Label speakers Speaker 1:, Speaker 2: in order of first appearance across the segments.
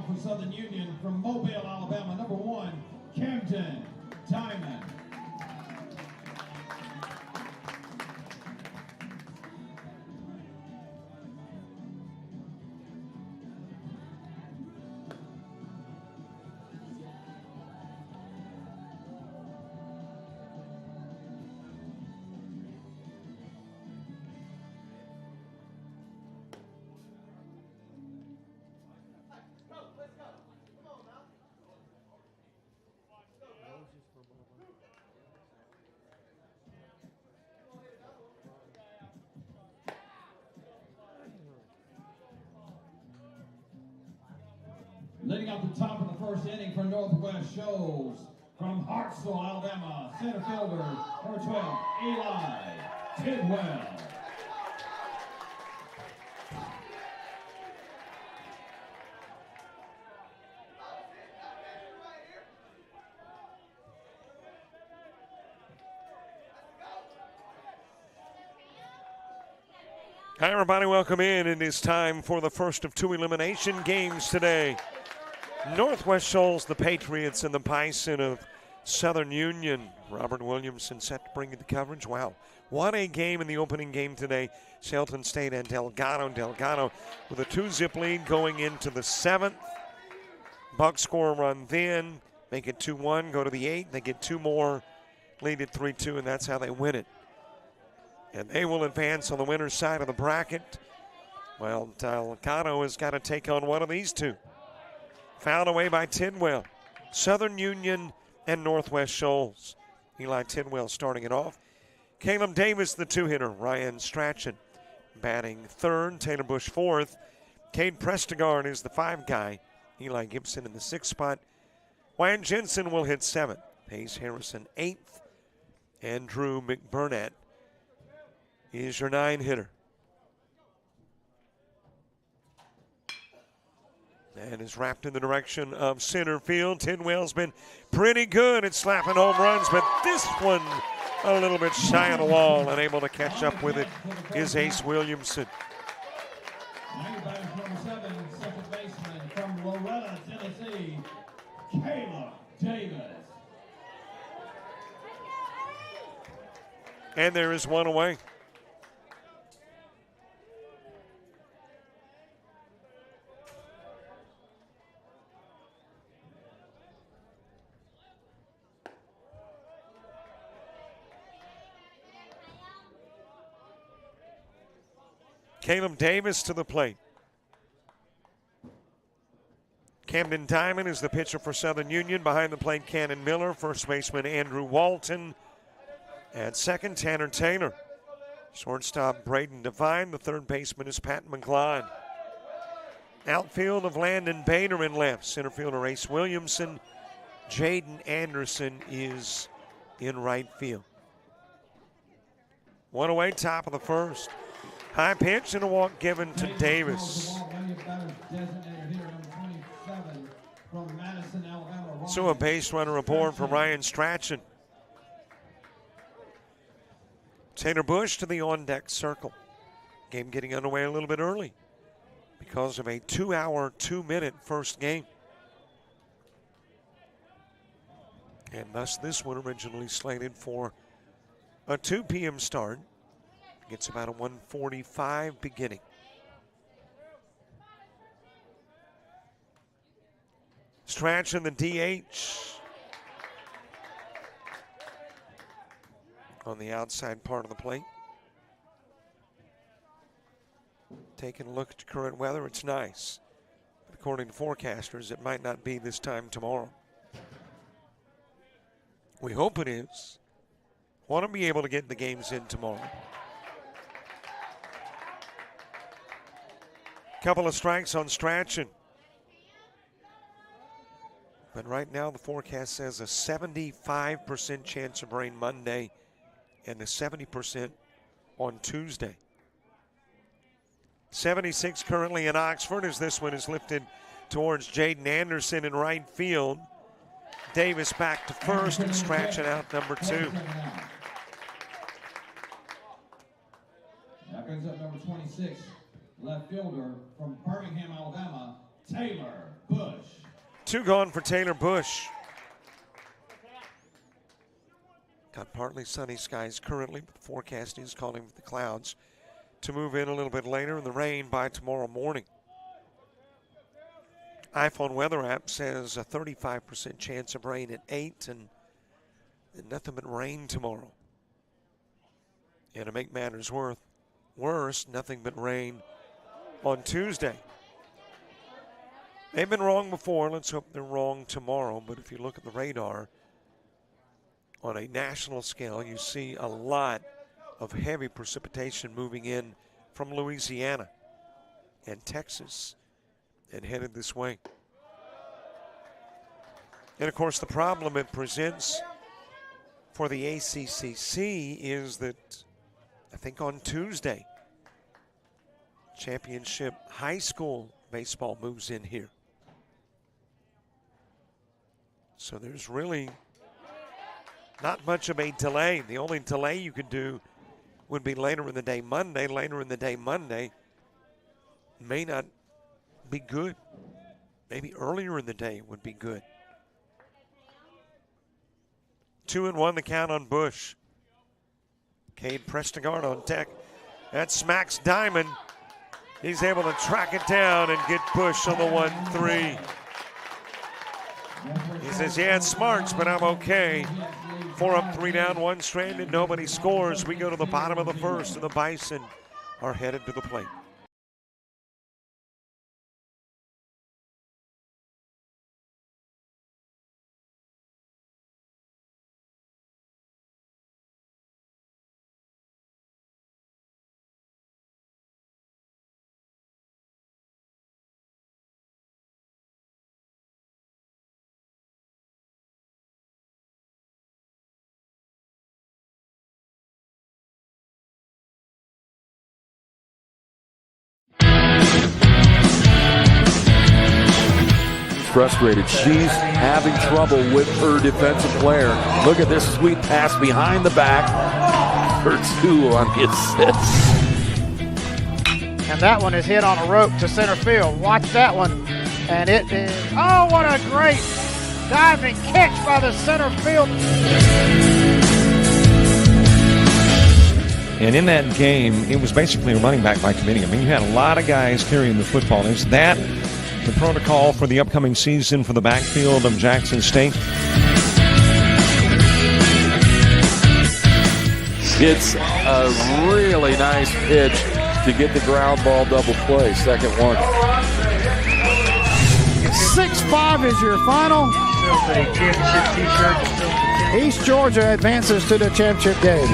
Speaker 1: out for Southern Union from Mobile, Alabama, number 1, Camden Diamond. Leading up the top of the first inning for Northwest Shoals from Hartsville, Alabama, center fielder, number 12, Eli Tidwell.
Speaker 2: Hi, everybody. Welcome in. It is time for the first of 2 elimination games today. Northwest Shoals, the Patriots, and the Bison of Southern Union. Robert Williamson set to bring you the coverage. Wow. What a game in the opening game today. Shelton State and Delgado. Delgado with a 2-zip lead going into the 7th. Bucks score a run then. Make it 2-1. Go to the 8th. They get 2 more. Lead at 3-2, and that's how they win it. And they will advance on the winner's side of the bracket. Well, Delgado has got to take on one of these two. Fouled away by Tidwell. Southern Union and Northwest Shoals. Eli Tidwell starting it off. Caleb Davis, the 2-hitter. Ryan Strachan batting 3rd. Taylor Bush 4th. Cade Prestigard is the 5 guy. Eli Gibson in the 6th spot. Wyatt Jensen will hit 7th. Hayes Harrison 8th. And Drew McBurnett is your 9-hitter. And is wrapped in the direction of center field. Tidwell's been pretty good at slapping home runs, but this one a little bit shy of the wall, and able to catch up with it is Ace Williamson.
Speaker 1: Number 7, second baseman from Loretta, Tennessee, Caleb Davis.
Speaker 2: And there is one away. Caleb Davis to the plate. Camden Diamond is the pitcher for Southern Union. Behind the plate, Cannon Miller. First baseman, Andrew Walton. At second, Tanner Taylor. Shortstop, Braden Devine. The third baseman is Pat McGlide. Outfield of Landon Bader in left. Center fielder, Ace Williamson. Jaden Anderson is in right field. One away, top of the first. High pitch and a walk given to Davis. So a base runner aboard for Ryan Strachan. Taylor Bush to the on-deck circle. Game getting underway a little bit early because of a 2-hour, 2-minute first game. And thus this one originally slated for a 2 p.m. start. Gets about a 1:45 beginning. Strachan, the DH. On the outside part of the plate. Taking a look at the current weather, it's nice. But according to forecasters, it might not be this time tomorrow. We hope it is. Want to be able to get the games in tomorrow. Couple of strikes on Strachan. But right now the forecast says a 75% chance of rain Monday and a 70% on Tuesday. 76 currently in Oxford as this one is lifted towards Jaden Anderson in right field. Davis back to first and Strachan out number 2.
Speaker 1: Now brings up number 26. Left fielder from Birmingham, Alabama, Taylor Bush.
Speaker 2: 2 gone for Taylor Bush. Got partly sunny skies currently, but the forecast is calling for the clouds to move in a little bit later and the rain by tomorrow morning. iPhone weather app says a 35% chance of rain at 8 and nothing but rain tomorrow. And to make matters worse, nothing but rain on Tuesday. They've been wrong before. Let's hope they're wrong tomorrow. But if you look at the radar on a national scale, you see a lot of heavy precipitation moving in from Louisiana and Texas and headed this way. And of course, the problem it presents for the ACCC is that I think on Tuesday, championship high school baseball moves in here. So there's really not much of a delay. The only delay you could do would be later in the day Monday. Later in the day Monday may not be good. Maybe earlier in the day would be good. 2-1 the count on Bush. Cade Prestigard on deck. That smacks Diamond. He's able to track it down and get Bush on the 1-3. He says, yeah, it's smarts, but I'm okay. 4 up, 3 down, 1 stranded, nobody scores. We go to the bottom of the first, and the Bison are headed to the plate.
Speaker 3: Frustrated. She's having trouble with her defensive player. Look at this sweet pass behind the back for 2 on the assist.
Speaker 4: And that one is hit on a rope to center field. Watch that one. And it is, oh, what a great diving catch by the center field.
Speaker 5: And in that game, it was basically a running back by committee. I mean, you had a lot of guys carrying the football. Is that the protocol for the upcoming season for the backfield of Jackson State?
Speaker 3: It's a really nice pitch to get the ground ball double play. Second one.
Speaker 4: 6-5 is your final. East Georgia advances to the championship game.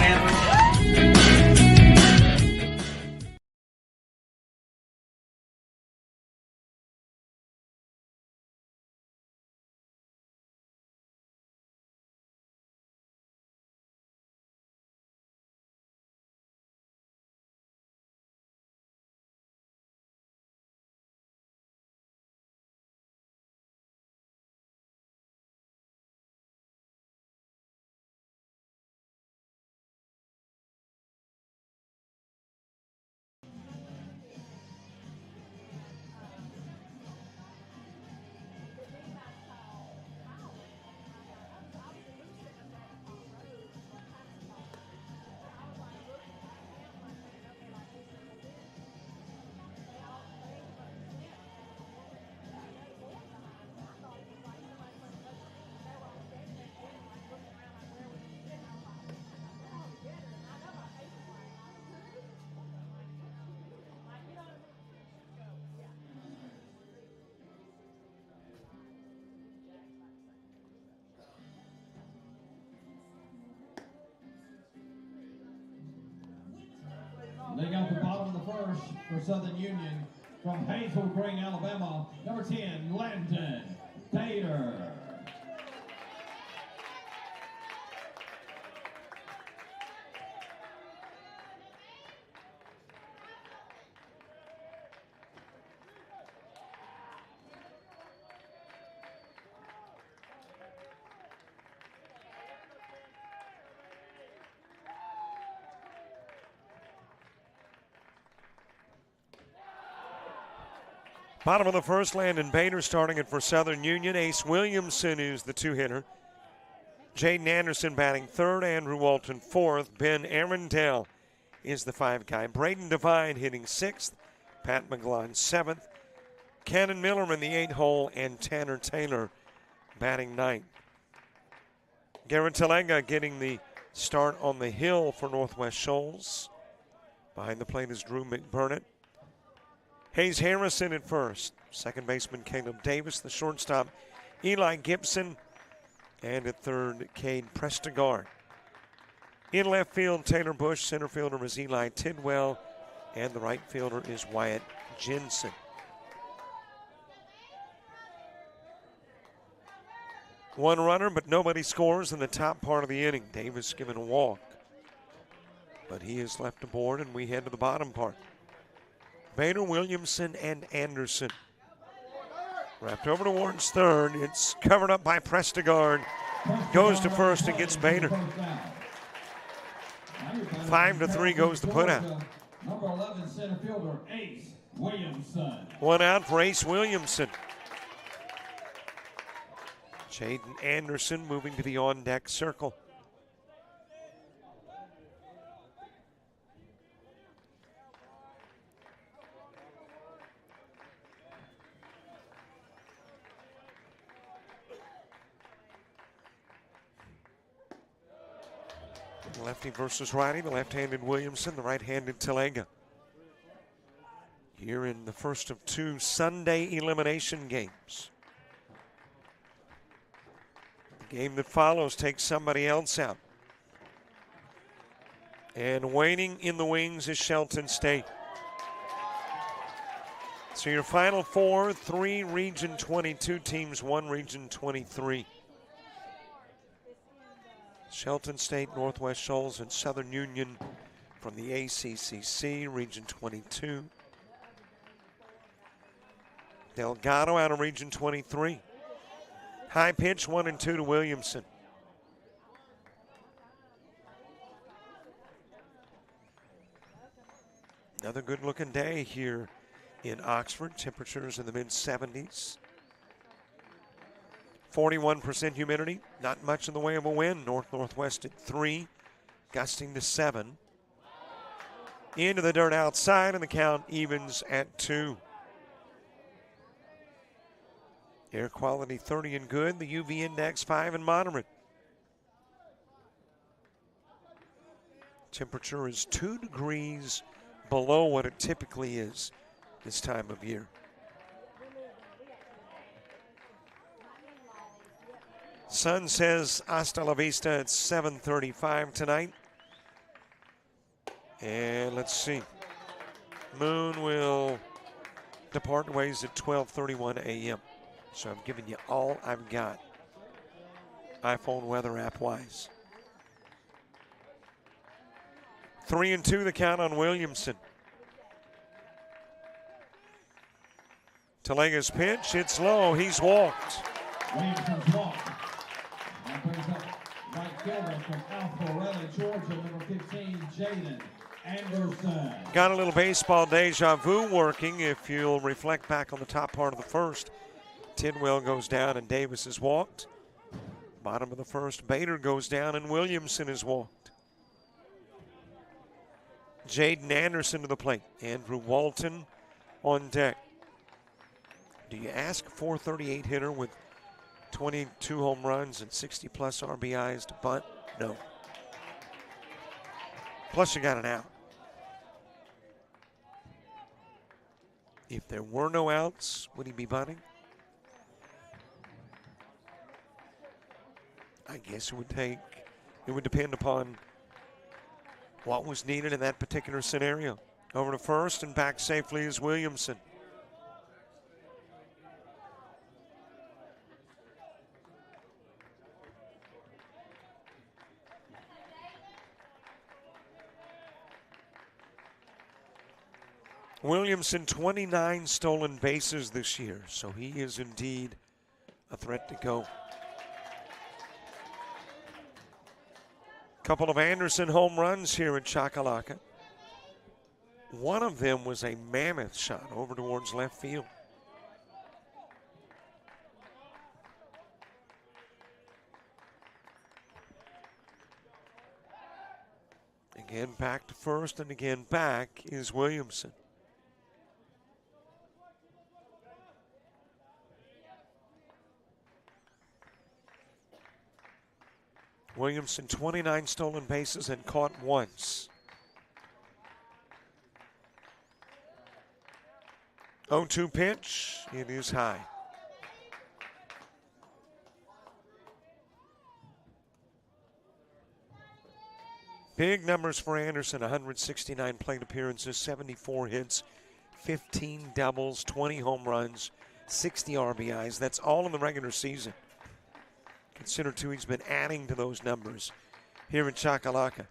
Speaker 1: Laying out the bottom of the first for Southern Union from Hazel Green, Alabama, number 10, Landon Bader.
Speaker 2: Bottom of the first, Landon Bader starting it for Southern Union. Ace Williamson is the two-hitter. Jaden Anderson batting third. Andrew Walton fourth. Ben Arundel is the five guy. Braden Devine hitting sixth. Pat McGlon seventh. Cannon Miller in the 8-hole, and Tanner Taylor batting ninth. Garrett Talenga getting the start on the hill for Northwest Shoals. Behind the plate is Drew McBurnett. Hayes Harrison at first. Second baseman Caleb Davis. The shortstop Eli Gibson. And at third, Cade Prestigard. In left field, Taylor Bush. Center fielder is Eli Tidwell. And the right fielder is Wyatt Jensen. One runner, but nobody scores in the top part of the inning. Davis given a walk. But he is left aboard, and we head to the bottom part. Bader, Williamson, and Anderson. Wrapped over towards third. It's covered up by Prestigard. Goes to first and gets Bader. 5-3 goes the putout.
Speaker 1: Number 11 center fielder Ace Williamson.
Speaker 2: One out for Ace Williamson. Jaden Anderson moving to the on-deck circle. Lefty versus righty, the left-handed Williamson, the right-handed Talenga. Here in the first of two Sunday elimination games. The game that follows takes somebody else out. And waiting in the wings is Shelton State. So your final four, 3 Region 22 teams, 1 Region 23. Shelton State, Northwest Shoals, and Southern Union from the ACCC, Region 22. Delgado out of Region 23. High pitch, 1 and 2 to Williamson. Another good-looking day here in Oxford. Temperatures in the mid-70s. 41% humidity, not much in the way of a wind. North-northwest at 3, gusting to 7. Into the dirt outside, and the count evens at 2. Air quality 30 and good. The UV index 5 and moderate. Temperature is 2 degrees below what it typically is this time of year. Sun says hasta la vista at 7:35 tonight. And let's see. Moon will depart ways at 12:31 a.m. So I'm giving you all I've got, iPhone weather app wise. 3 and 2 the count on Williamson. Talenga's pitch, it's low, he's walked.
Speaker 1: Williamson's walked. And brings up right fielder from Alpharetta, Georgia, number 15, Jaden Anderson.
Speaker 2: Got a little baseball deja vu working if you'll reflect back on the top part of the first. Tidwell goes down and Davis is walked. Bottom of the first, Bader goes down and Williamson is walked. Jaden Anderson to the plate. Andrew Walton on deck. Do you ask a .438 hitter with 22 home runs and 60-plus RBIs to bunt? No. Plus you got an out. If there were no outs, would he be bunting? I guess it would depend upon what was needed in that particular scenario. Over to first and back safely is Williamson. Williamson, 29 stolen bases this year, so he is indeed a threat to go. Couple of Anderson home runs here at Chakalaka. One of them was a mammoth shot over towards left field. Again back to first, and again back is Williamson. Williamson, 29 stolen bases and caught once. 0-2 pitch. It is high. Big numbers for Anderson, 169 plate appearances, 74 hits, 15 doubles, 20 home runs, 60 RBIs. That's all in the regular season. Consider, too, he's been adding to those numbers here in Chakalaka.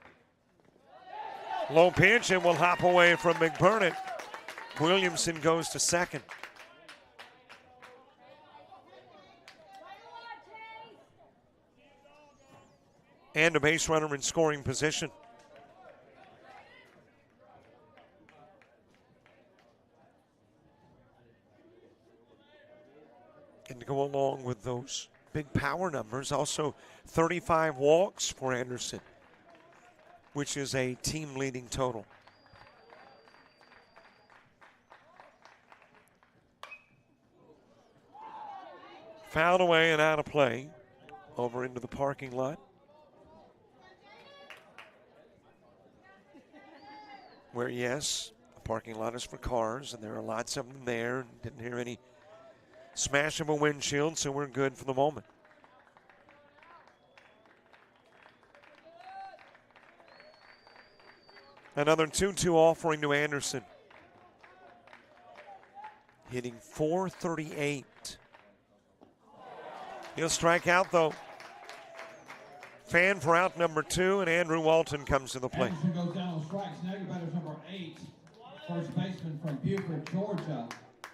Speaker 2: Low pitch, and will hop away from McBurnett. Williamson goes to second. And a base runner in scoring position. And to go along with those big power numbers, also 35 walks for Anderson, which is a team leading total. Fouled away and out of play. Over into the parking lot, where, yes, the parking lot is for cars, and there are lots of them there. Didn't hear any smash of a windshield, so we're good for the moment. Another 2-2 offering to Anderson. Hitting .438. He'll strike out, though. Fan for out number 2, and Andrew Walton comes to the plate.
Speaker 1: Anderson goes down on strikes. Now your batter's number 8, first baseman from Buford, Georgia,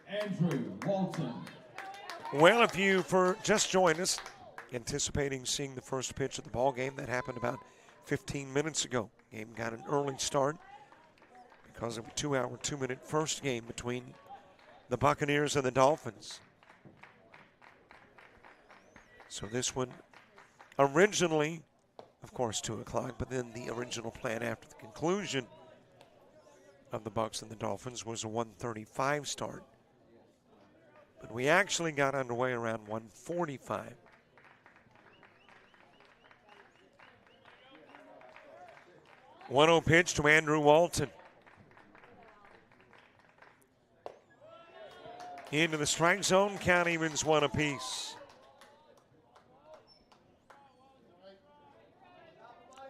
Speaker 1: Andrew Walton.
Speaker 2: Well, if you just joined us, anticipating seeing the first pitch of the ball game, that happened about 15 minutes ago. Game got an early start because of a 2-hour, 2-minute first game between the Buccaneers and the Dolphins. So this one originally, of course, 2 o'clock, but then the original plan after the conclusion of the Bucs and the Dolphins was a 1:35 start. But we actually got underway around 1:45. One-0 pitch to Andrew Walton. Into the strike zone, count evens 1 apiece.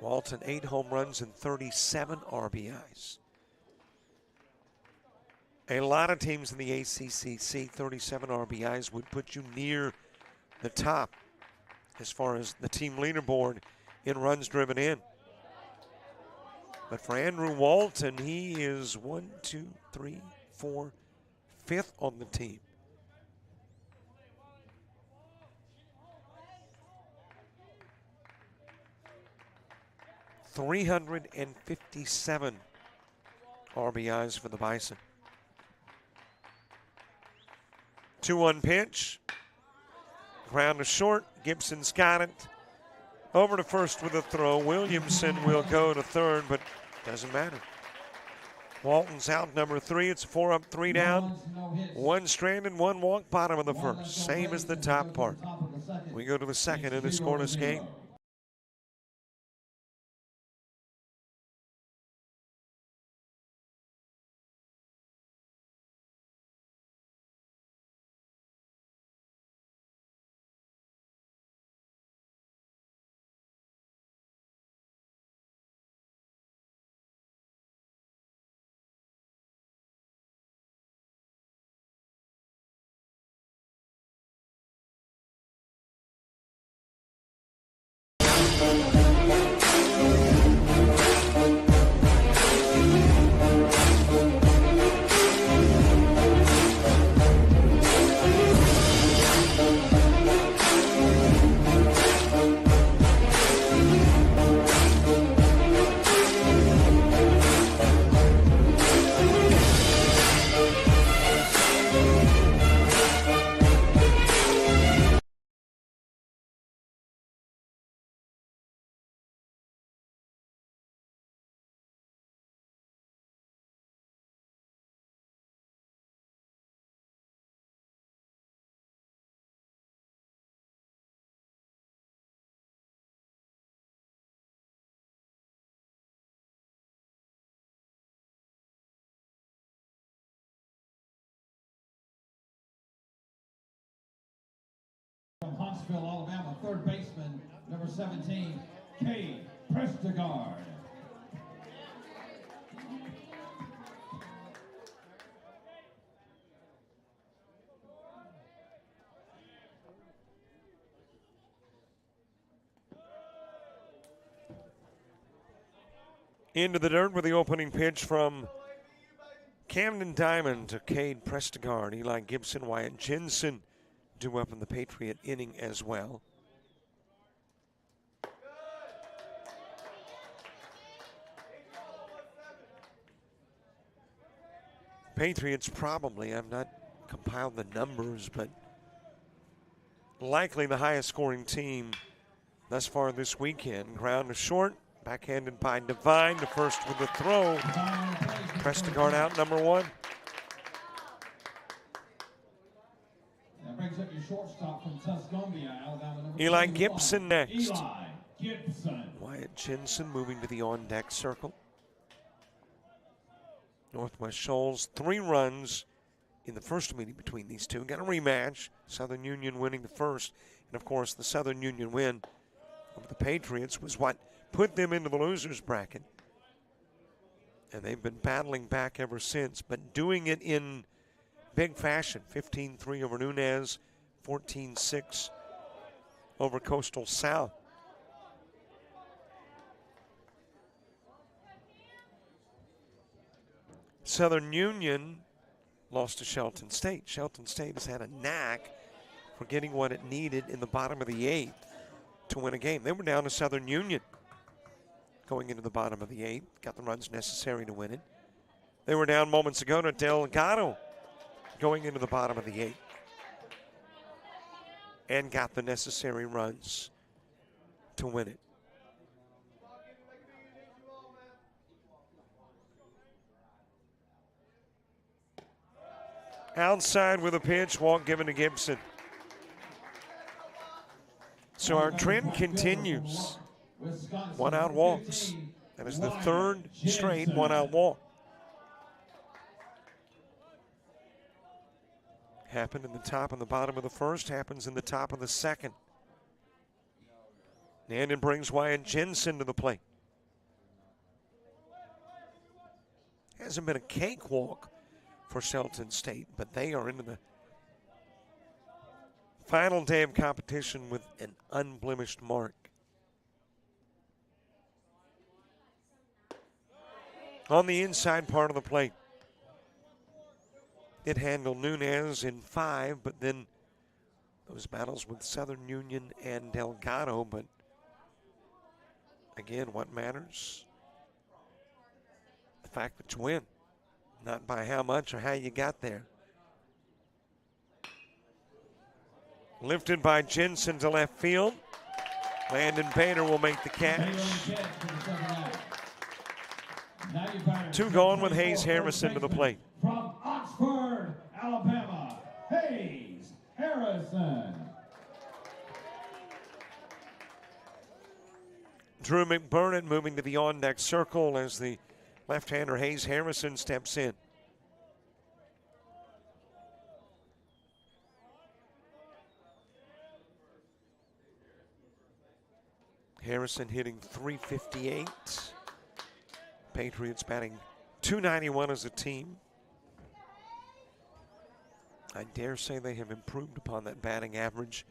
Speaker 2: Walton, 8 home runs and 37 RBIs. A lot of teams in the ACCC, 37 RBIs would put you near the top as far as the team leaderboard in runs driven in. But for Andrew Walton, he is 1, 2, 3, 4, 5th on the team. .357 RBIs for the Bison. 2-1 pitch. Ground to short. Gibson's got it. Over to first with a throw. Williamson will go to third, but doesn't matter. Walton's out number 3. It's 4 up, 3 down. 1 stranded, 1 walk, bottom of the first. Same as the top part. We go to the second in a scoreless game.
Speaker 1: Huntsville, Alabama, third baseman, number 17, Cade Prestegard.
Speaker 2: Into the dirt with the opening pitch from Camden Diamond to Cade Prestegard. Eli Gibson, Wyatt Jensen due up in the Patriot inning as well. Patriots probably, I've not compiled the numbers, but likely the highest scoring team thus far this weekend. Ground to short. Backhanded by Devine to first with the throw. Prestegard out, number 1.
Speaker 1: That brings up your shortstop from Tuscumbia, Alabama. Number
Speaker 2: Eli
Speaker 1: 21,
Speaker 2: Gibson next.
Speaker 1: Eli Gibson.
Speaker 2: Wyatt Jensen moving to the on-deck circle. Northwest Shoals, 3 runs in the first meeting between these two. Got a rematch. Southern Union winning the first. And, of course, the Southern Union win over the Patriots was what put them into the losers bracket. And they've been battling back ever since, but doing it in big fashion. 15-3 over Nunez, 14-6 over Coastal South. Southern Union lost to Shelton State. Shelton State has had a knack for getting what it needed in the bottom of the 8th to win a game. They were down to Southern Union going into the bottom of the 8th, got the runs necessary to win it. They were down moments ago to Delgado going into the bottom of the 8th and got the necessary runs to win it. Outside with a pitch, walk given to Gibson. So our trend continues. 1 out walks. That is the 3rd straight 1 out walk. Happened in the top and the bottom of the 1st, happens in the top of the 2nd. And it brings Wyatt Jensen to the plate. Hasn't been a cakewalk for Shelton State, but they are into the final day of competition with an unblemished mark. On the inside part of the plate, it handled Nunez in 5, but then those battles with Southern Union and Delgado. But again, what matters? The fact that you win, not by how much or how you got there. Lifted by Jensen to left field. Landon Bader will make the catch. 2 gone with Hayes Harrison to the plate.
Speaker 1: From Oxford, Alabama, Hayes Harrison.
Speaker 2: Drew McBurnett moving to the on-deck circle as the left-hander Hayes Harrison steps in. Harrison hitting .358. Patriots batting .291 as a team. I dare say they have improved upon that batting average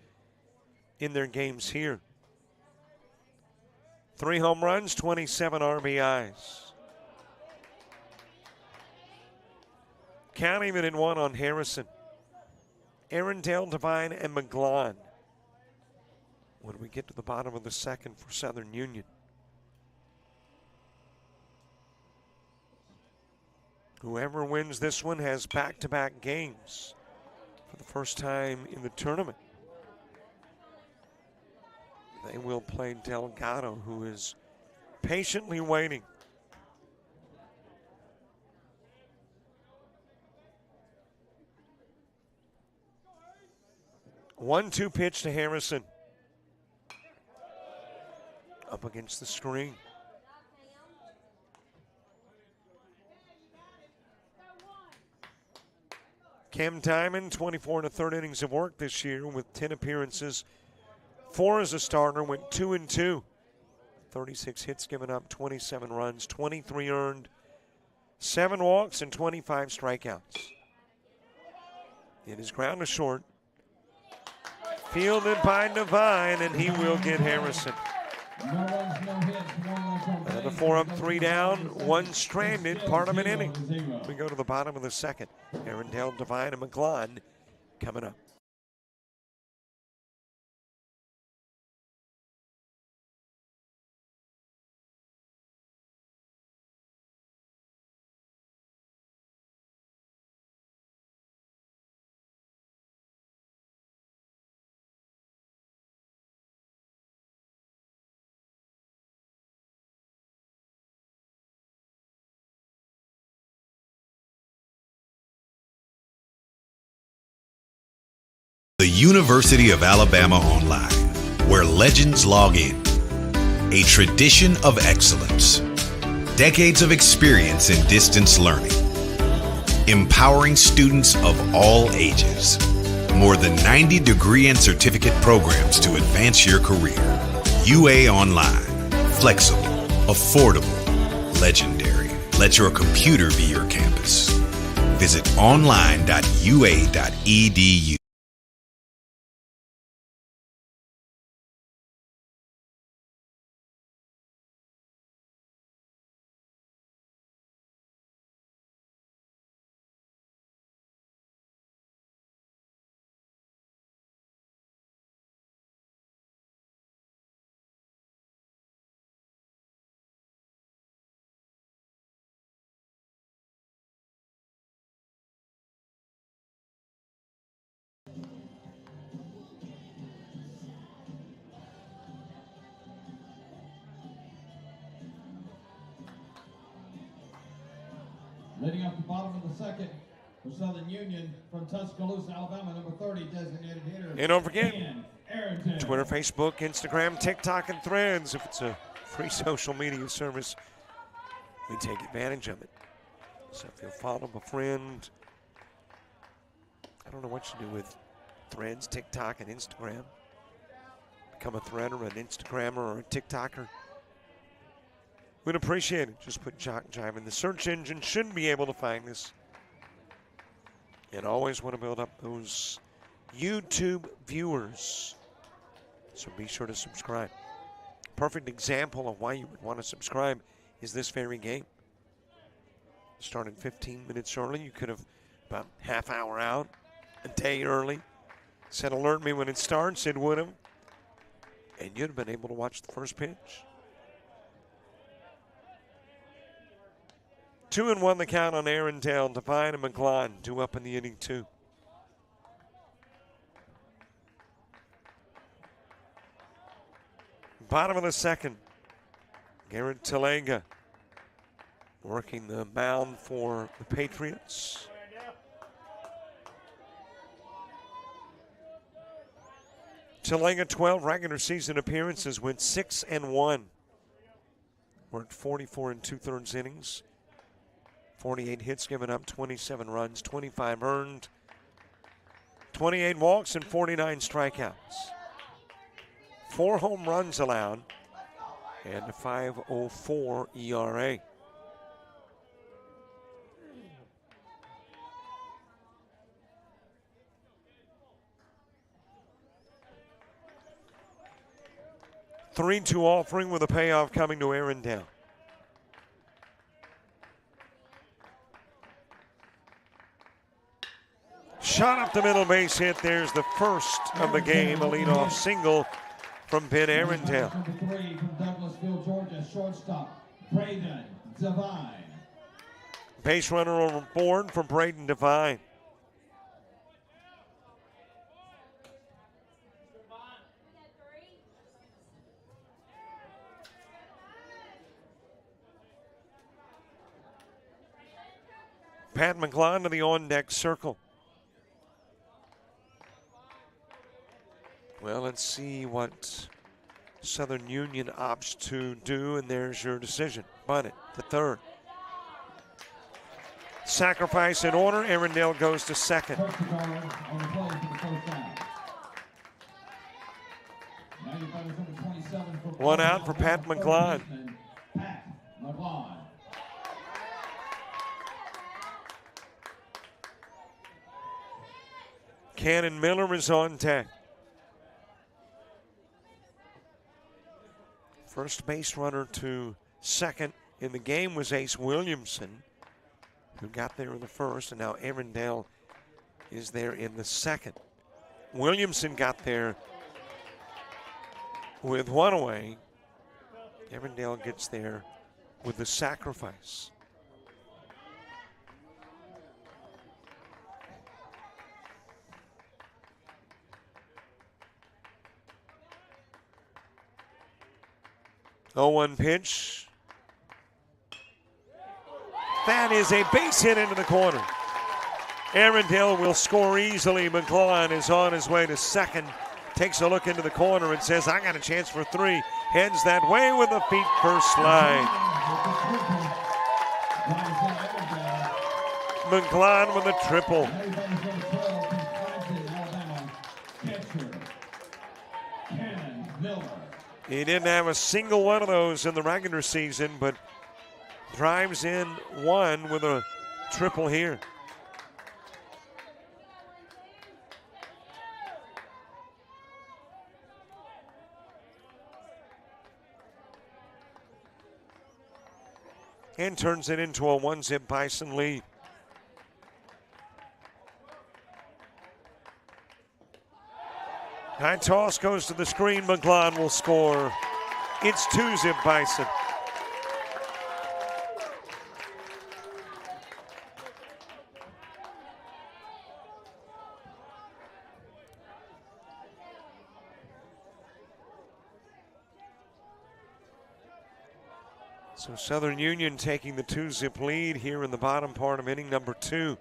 Speaker 2: in their games here. 3 home runs, 27 RBIs. Counting it in 1 on Harrison. Arundel, Devine, and McGlon. When we get to the bottom of the 2nd for Southern Union. Whoever wins this one has back-to-back games for the first time in the tournament. They will play Delgado, who is patiently waiting. One-two pitch to Harrison. Up against the screen. Cam Diamond, 24 1/3 innings of work this year with 10 appearances 4 as a starter, went 2-2. 36 hits given up, 27 runs, 23 earned, 7 walks, and 25 strikeouts. It is ground to short. Fielded by Devine, and he will get Harrison. The 4 up, 3 down, 1 stranded, part of an inning. We go to the bottom of the second. Arundel, Devine, and McGlon coming up.
Speaker 6: The University of Alabama Online, where legends log in. A tradition of excellence. Decades of experience in distance learning. Empowering students of all ages. More than 90 degree and certificate programs to advance your career. UA Online. Flexible, affordable, legendary. Let your computer be your campus. Visit online.ua.edu.
Speaker 1: Leading up the bottom of the second for Southern Union from Tuscaloosa, Alabama, number 30, designated hitter.
Speaker 2: And don't forget,
Speaker 1: Arrington.
Speaker 2: Twitter, Facebook, Instagram, TikTok, and Threads. If it's a free social media service, we take advantage of it. So if you'll follow a friend, I don't know what you do with Threads, TikTok, and Instagram. Become a Threader, an Instagrammer, or a TikToker. We'd appreciate it. Just put JockJive in the search engine. Should be able to find us. And always want to build up those YouTube viewers. So be sure to subscribe. Perfect example of why you would want to subscribe is this very game. Started 15 minutes early. You could have about half hour out, a day early. Said alert me when it starts. It would have. And you'd have been able to watch the first pitch. 2-1 the count on Arundel. Devine and McGlon, 2 up in the inning, 2. Bottom of the second. Garrett Talega working the mound for the Patriots. Talega, 12 regular season appearances, went 6-1. Worked 44 2/3 innings. 48 hits given up, 27 runs, 25 earned, 28 walks, and 49 strikeouts. 4 home runs allowed, and a 5.04 ERA. A 3-2 offering with a payoff coming to Arundel. Shot up the middle, base hit. There's the first of the game, a leadoff single from Ben Arundel.
Speaker 1: Number 3 from Douglasville, Georgia, shortstop, Braden Devine.
Speaker 2: Base runner on board for Braden Devine. Pat McGlon to the on-deck circle. Well, let's see what Southern Union opts to do, and there's your decision. Bunt the third. Sacrifice in order. Arundel goes to second.
Speaker 1: On the play for the first down.
Speaker 2: One out for Pat McGlon.
Speaker 1: Pat McGlon.
Speaker 2: Cannon Miller is on deck. First base runner to second in the game was Ace Williamson, who got there in the first, and now Arundel is there in the second. Williamson got there with one away. Arundel gets there with the sacrifice. Oh, 1 pitch. That is a base hit into the corner. Arundel will score easily. McGlon is on his way to second. Takes a look into the corner and says, I got a chance for 3. Heads that way with the feet first slide. McGlon with a triple. He didn't have a single one of those in the regular season, but drives in 1 with a triple here. And turns it into a 1-zip Bison lead. High toss goes to the screen. McGlon will score. It's 2-zip Bison. So Southern Union taking the 2-zip lead here in the bottom part of inning number 2.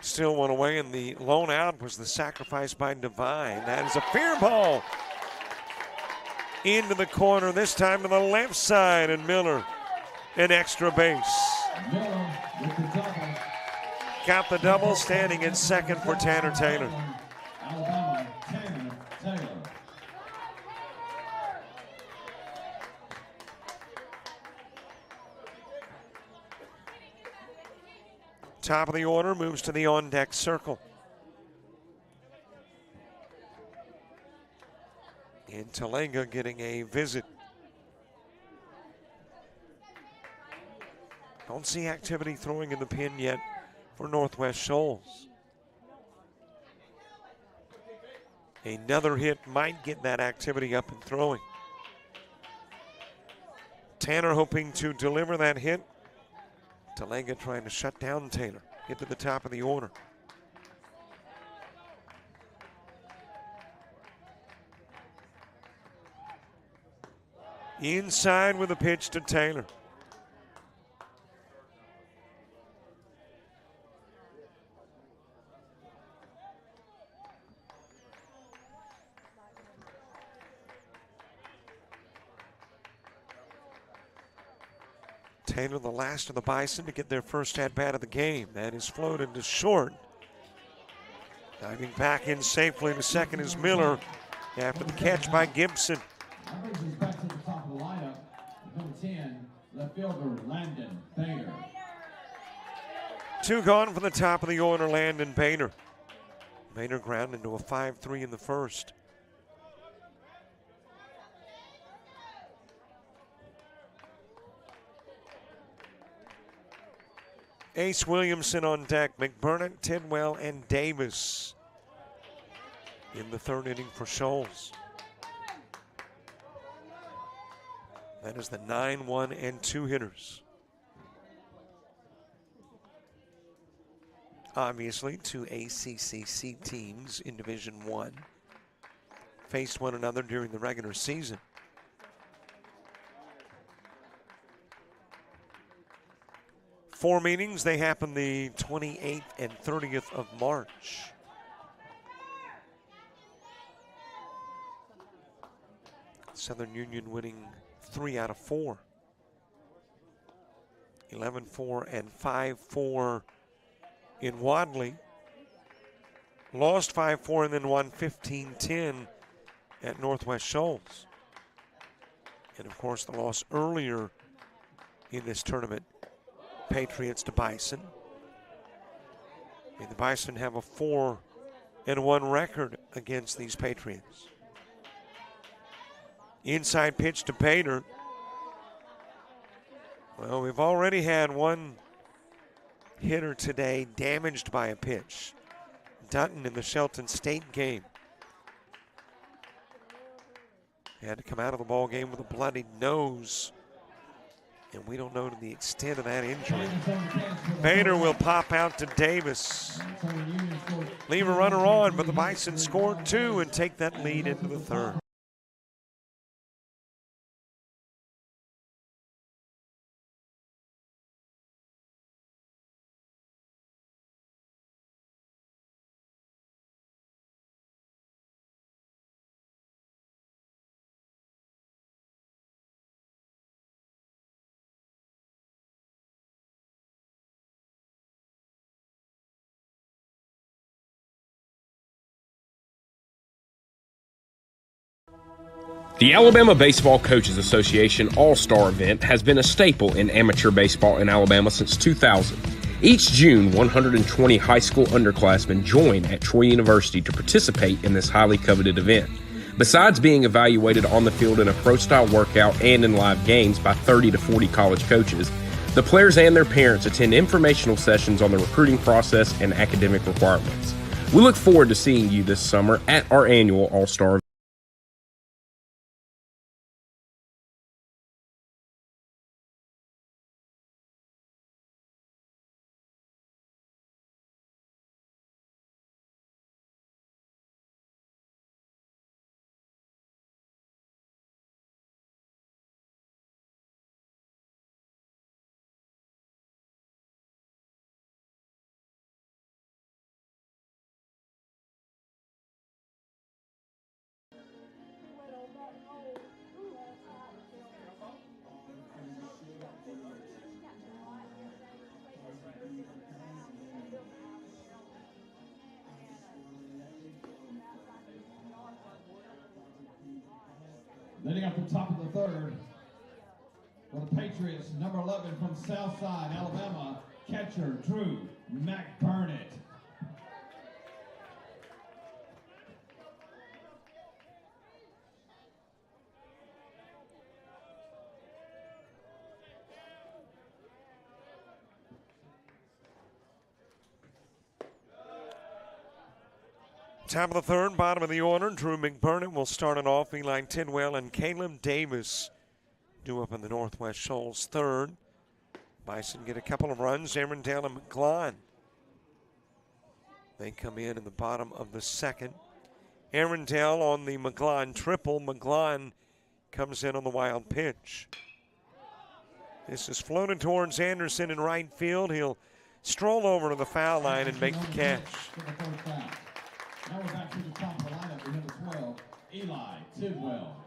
Speaker 2: Still one away, and the lone out was the sacrifice by Devine. That is a fair ball into the corner, this time to the left side, and Miller an extra base.
Speaker 1: Miller with the double.
Speaker 2: Got the double, standing in second for Tanner Taylor.
Speaker 1: Alabama, Tanner Taylor.
Speaker 2: Top of the order moves to the on-deck circle. And Talenga getting a visit. Don't see activity throwing in the pin yet for Northwest Shoals. Another hit might get that activity up and throwing. Tanner hoping to deliver that hit. Talenga trying to shut down Taylor. Get to the top of the order. Inside with a pitch to Taylor. Taylor, the last of the Bison to get their first at-bat of the game. That is floated to short. Diving back in safely to second is Miller after the catch by Gibson.
Speaker 1: That brings us back to the top of the lineup. Number 10, left fielder Landon Bader.
Speaker 2: 2 gone from the top of the order, Landon Bader. Bader ground into a 5-3 in the first. Ace Williamson on deck, McBurnett, Tidwell, and Davis in the third inning for Shoals. That is the 9-1 and 2 hitters. Obviously, 2 ACCC teams in Division I faced one another during the regular season. Four meetings, they happen the 28th and 30th of March. Southern Union winning 3 out of 4. 11-4 and 5-4 in Wadley. Lost 5-4 and then won 15-10 at Northwest Shoals. And, of course, the loss earlier in this tournament, Patriots to Bison. I mean, the Bison have a 4-1 record against these Patriots. Inside pitch to Pater. Well, we've already had one hitter today damaged by a pitch. Dutton in the Shelton State game. He had to come out of the ball game with a bloodied nose. And we don't know the extent of that injury. Bader will pop out to Davis. Leave a runner on, but the Bison scored 2 and take that lead into the third.
Speaker 7: The Alabama Baseball Coaches Association All-Star event has been a staple in amateur baseball in Alabama since 2000. Each June, 120 high school underclassmen join at Troy University to participate in this highly coveted event. Besides being evaluated on the field in a pro-style workout and in live games by 30 to 40 college coaches, the players and their parents attend informational sessions on the recruiting process and academic requirements. We look forward to seeing you this summer at our annual All-Star event.
Speaker 1: Leading up the top of the third, for the Patriots, number 11 from Southside, Alabama, catcher Drew McBurnett.
Speaker 2: Top of the third, bottom of the order, Drew McBurnett will start it off. Eli Tidwell and Caleb Davis due up in the Northwest Shoals third. Bison get a couple of runs. Arundel and McGlon. They come in the bottom of the second. Arundel on the McGlon triple. McGlon comes in on the wild pitch. This is floated towards Anderson in right field. He'll stroll over to the foul line and make the catch.
Speaker 1: Now we're back to the top of the lineup. We have 12, Eli Tidwell.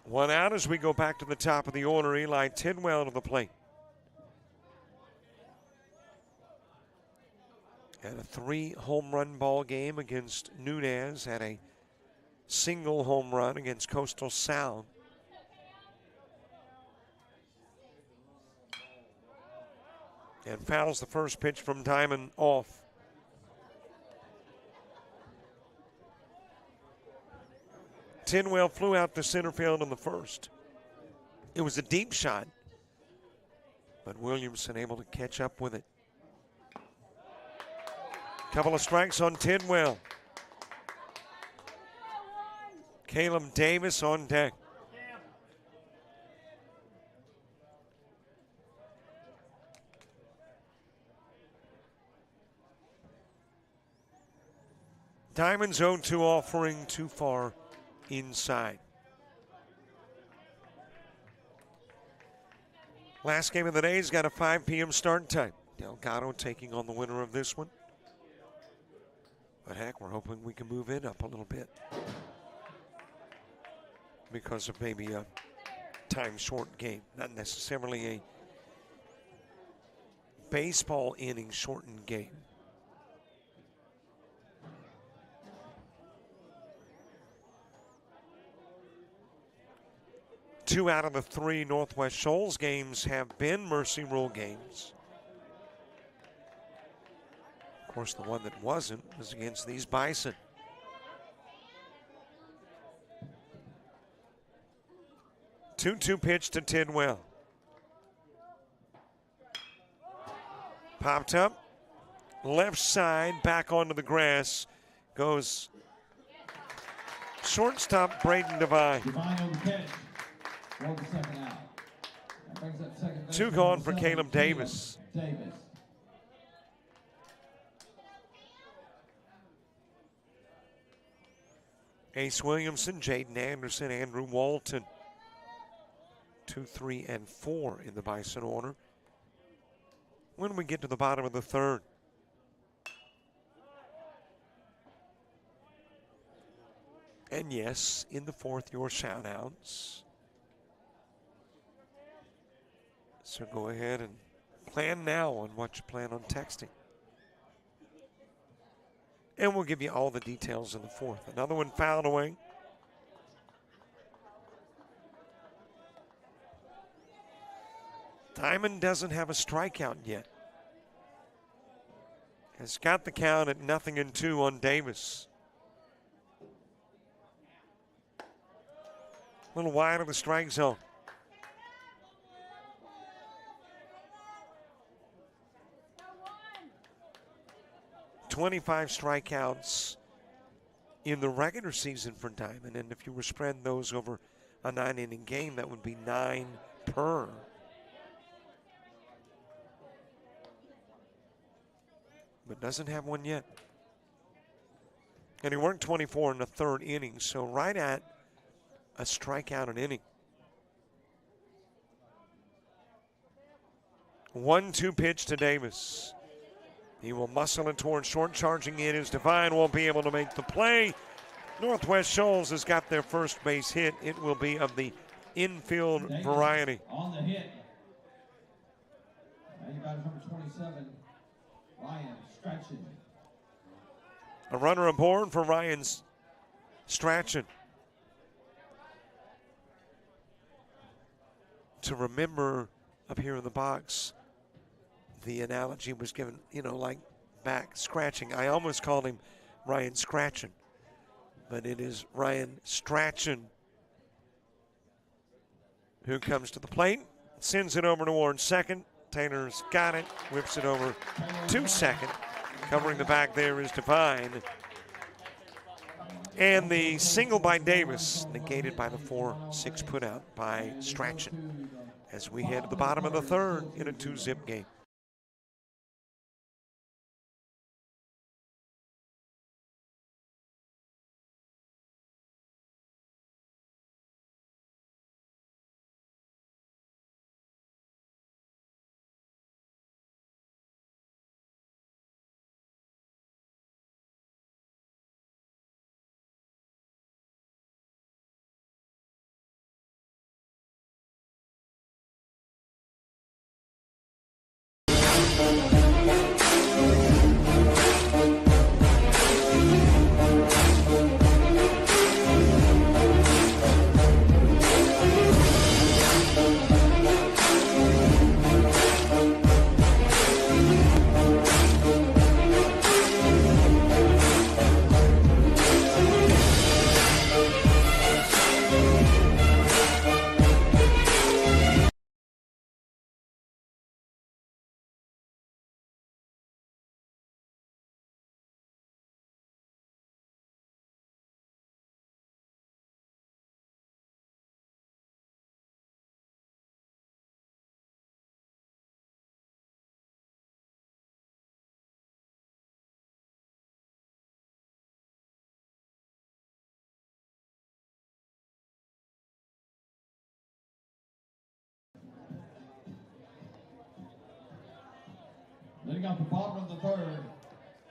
Speaker 2: One out as we go back to the top of the order. Eli Tidwell to the plate. Had a 3-home run ball game against Nunez. Had a single home run against Coastal Sound. And fouls the first pitch from Diamond off. Tidwell flew out to center field in the first. It was a deep shot, but Williamson able to catch up with it. Couple of strikes on Tidwell. Caleb Davis on deck. Diamond's 0-2 offering too far inside. Last game of the day's got a 5 p.m. start time. Delgado taking on the winner of this one. But heck, we're hoping we can move it up a little bit because of maybe a time-short game. Not necessarily a baseball inning shortened game. 2 out of the 3 Northwest Shoals games have been mercy rule games. Of course, the one that wasn't was against these Bison. Two pitch to Tidwell. Popped up, left side, back onto the grass. Goes shortstop Braden Devine.
Speaker 1: Devine on the catch. For the second out. That brings up second base.
Speaker 2: 2 gone for Caleb Davis.
Speaker 1: Davis.
Speaker 2: Ace Williamson, Jaden Anderson, Andrew Walton. 2, 3, and 4 in the Bison order. When we get to the bottom of the 3rd. And yes, in the 4th, your shout-outs. So go ahead and plan now on what you plan on texting. And we'll give you all the details in the 4th. Another one fouled away. Diamond doesn't have a strikeout yet. Has got the count at 0-2 on Davis. A little wide of the strike zone. "25 strikeouts in the regular season for Diamond, and if you were spreading those over a 9-inning game, that would be 9 per. But doesn't have one yet. And he worked 24 in the 3rd inning, so right at a strikeout an inning. 1-2 pitch to Davis. He will muscle it towards short. Charging in is Devine. Won't be able to make the play. Northwest Shoals has got their first base hit. It will be of the infield
Speaker 1: Davis
Speaker 2: variety.
Speaker 1: On the hit. Now you got number 27, Ryan Strachan.
Speaker 2: A runner aboard for Ryan's Strachan. To remember up here in the box, the analogy was given, like back scratching. I almost called him Ryan Scratchin', but it is Ryan Strachan who comes to the plate, sends it over towards second. Taylor's got it, whips it over to second. Covering the back there is Devine. And the single by Davis, negated by the 4-6 putout by Strachan, as we head to the bottom of the 3rd in a 2-zip game.
Speaker 1: Leading off the bottom of the 3rd,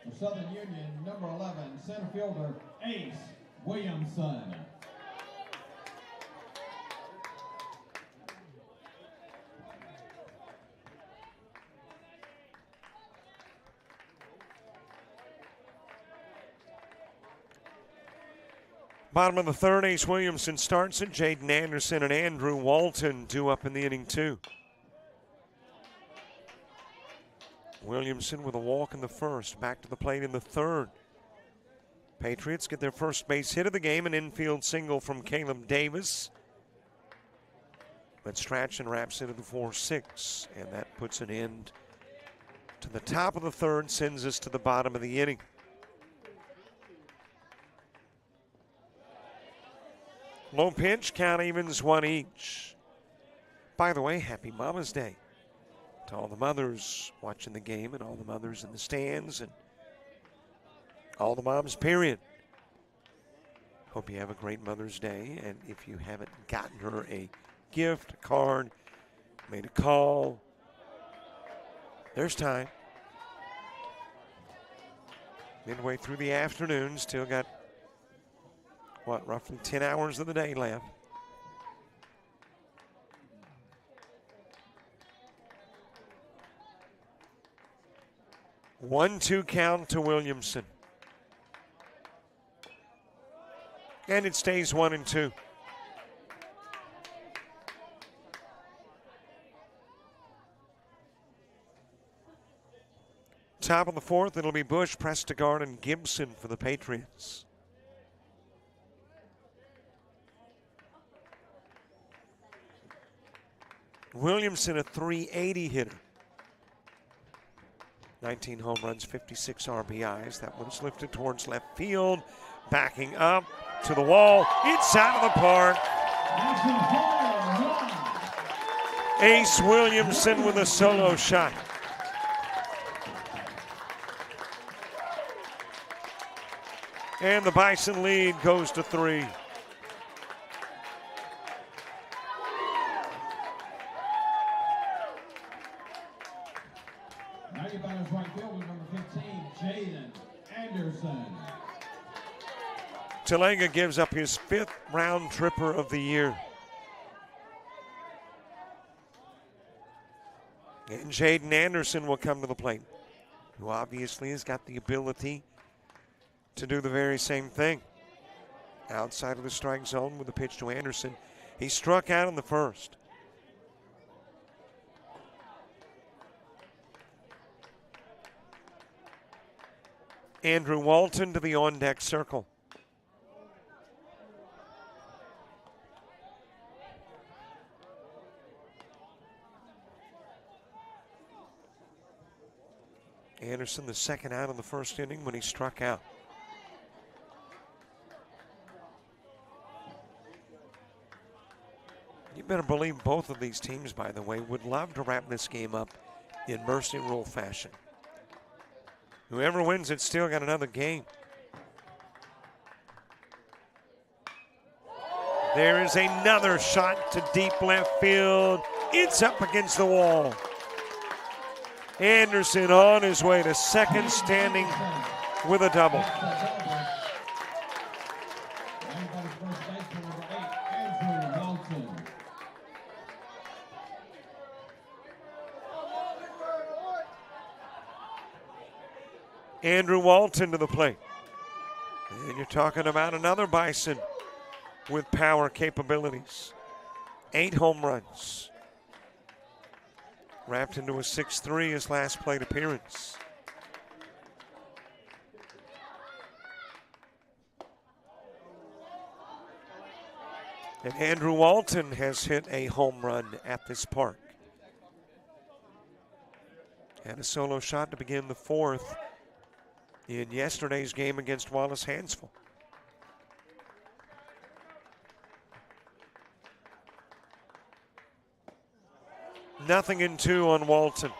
Speaker 1: for Southern Union, number 11, center fielder, Ace Williamson.
Speaker 2: Bottom of the third, Ace Williamson starts it. Jaden Anderson and Andrew Walton due up in the inning 2. Williamson with a walk in the first, back to the plate in the third. Patriots get their first base hit of the game, an infield single from Caleb Davis. But Strachan wraps into the 4-6, and that puts an end to the top of the third, sends us to the bottom of the inning. Low pitch, count evens, 1 each. By the way, happy Mama's Day to all the mothers watching the game and all the mothers in the stands and all the moms, period. Hope you have a great Mother's Day. And if you haven't gotten her a gift, a card, made a call, there's time. Midway through the afternoon, still got, what, roughly 10 hours of the day left. One-two count to Williamson. And it stays 1-2. Top of the fourth, it'll be Bush, Prestegard, and Gibson for the Patriots. Williamson, a .380 hitter. 19 home runs, 56 RBIs. That one's lifted towards left field. Backing up to the wall. It's out of the park. Ace Williamson with a solo shot. And the Bison lead goes to 3.
Speaker 1: Now your batter's right fielder, number 15, Jaden Anderson.
Speaker 2: Talega gives up his 5th round tripper of the year. And Jaden Anderson will come to the plate, who obviously has got the ability to do the very same thing. Outside of the strike zone with a pitch to Anderson. He struck out in the first. Andrew Walton to the on-deck circle. Anderson, the second out of the first inning when he struck out. You better believe both of these teams, by the way, would love to wrap this game up in mercy rule fashion. Whoever wins it still got another game. There is another shot to deep left field. It's up against the wall. Anderson on his way to second, standing with a double. Andrew Walton to the plate. And you're talking about another Bison with power capabilities. 8 home runs. Wrapped into a 6-3 his last plate appearance. And Andrew Walton has hit a home run at this park. And a solo shot to begin the fourth in yesterday's game against Wallace Hansville. Nothing in 2 on Walton.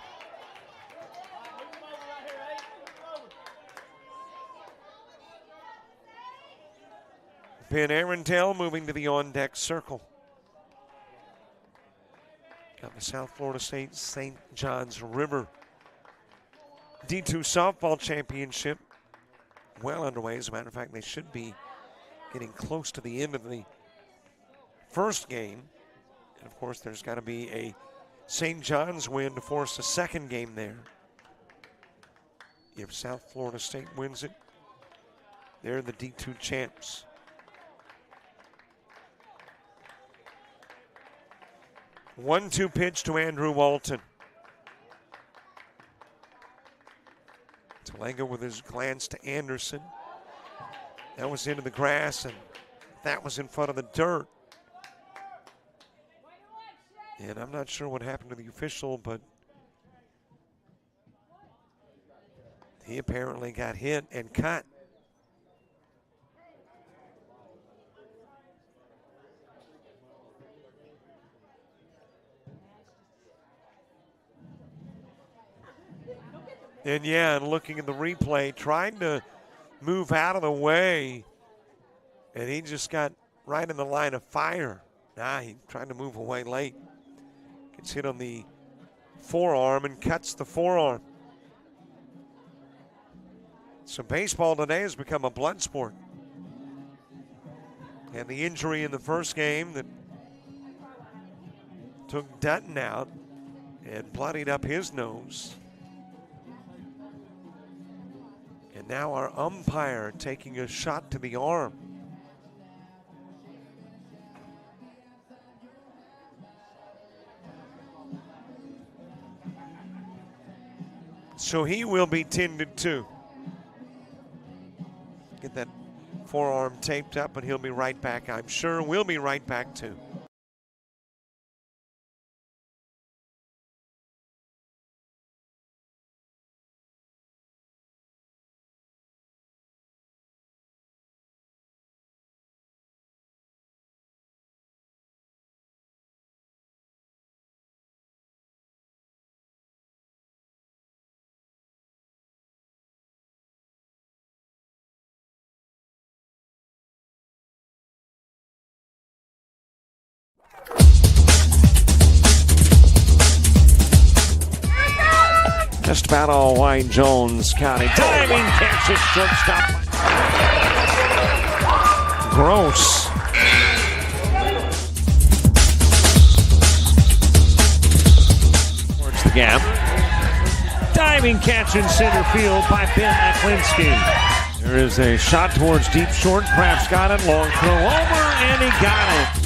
Speaker 2: Ben Arundel moving to the on-deck circle. Got the South Florida State St. John's River D2 softball championship well underway. As a matter of fact, they should be getting close to the end of the first game. And of course, there's got to be a St. John's win to force a second game there. If South Florida State wins it, they're the D2 champs. 1-2 pitch to Andrew Walton. Talega with his glance to Anderson. That was into the grass, and that was in front of the dirt. And I'm not sure what happened to the official, but he apparently got hit and cut. And yeah, and looking at the replay, trying to move out of the way, and he just got right in the line of fire. He tried to move away late. Gets hit on the forearm and cuts the forearm. So baseball today has become a blood sport. And the injury in the first game that took Dutton out and bloodied up his nose. And now our umpire taking a shot to the arm. So he will be tended to. Get that forearm taped up and he'll be right back, I'm sure. We'll be right back too. Just about all Wayne Jones County. Diving catch at shortstop. Gross. Towards the gap. Diving catch in center field by Ben Aklinski. There is a shot towards deep short. Kraft's got it. Long throw over, and he got it.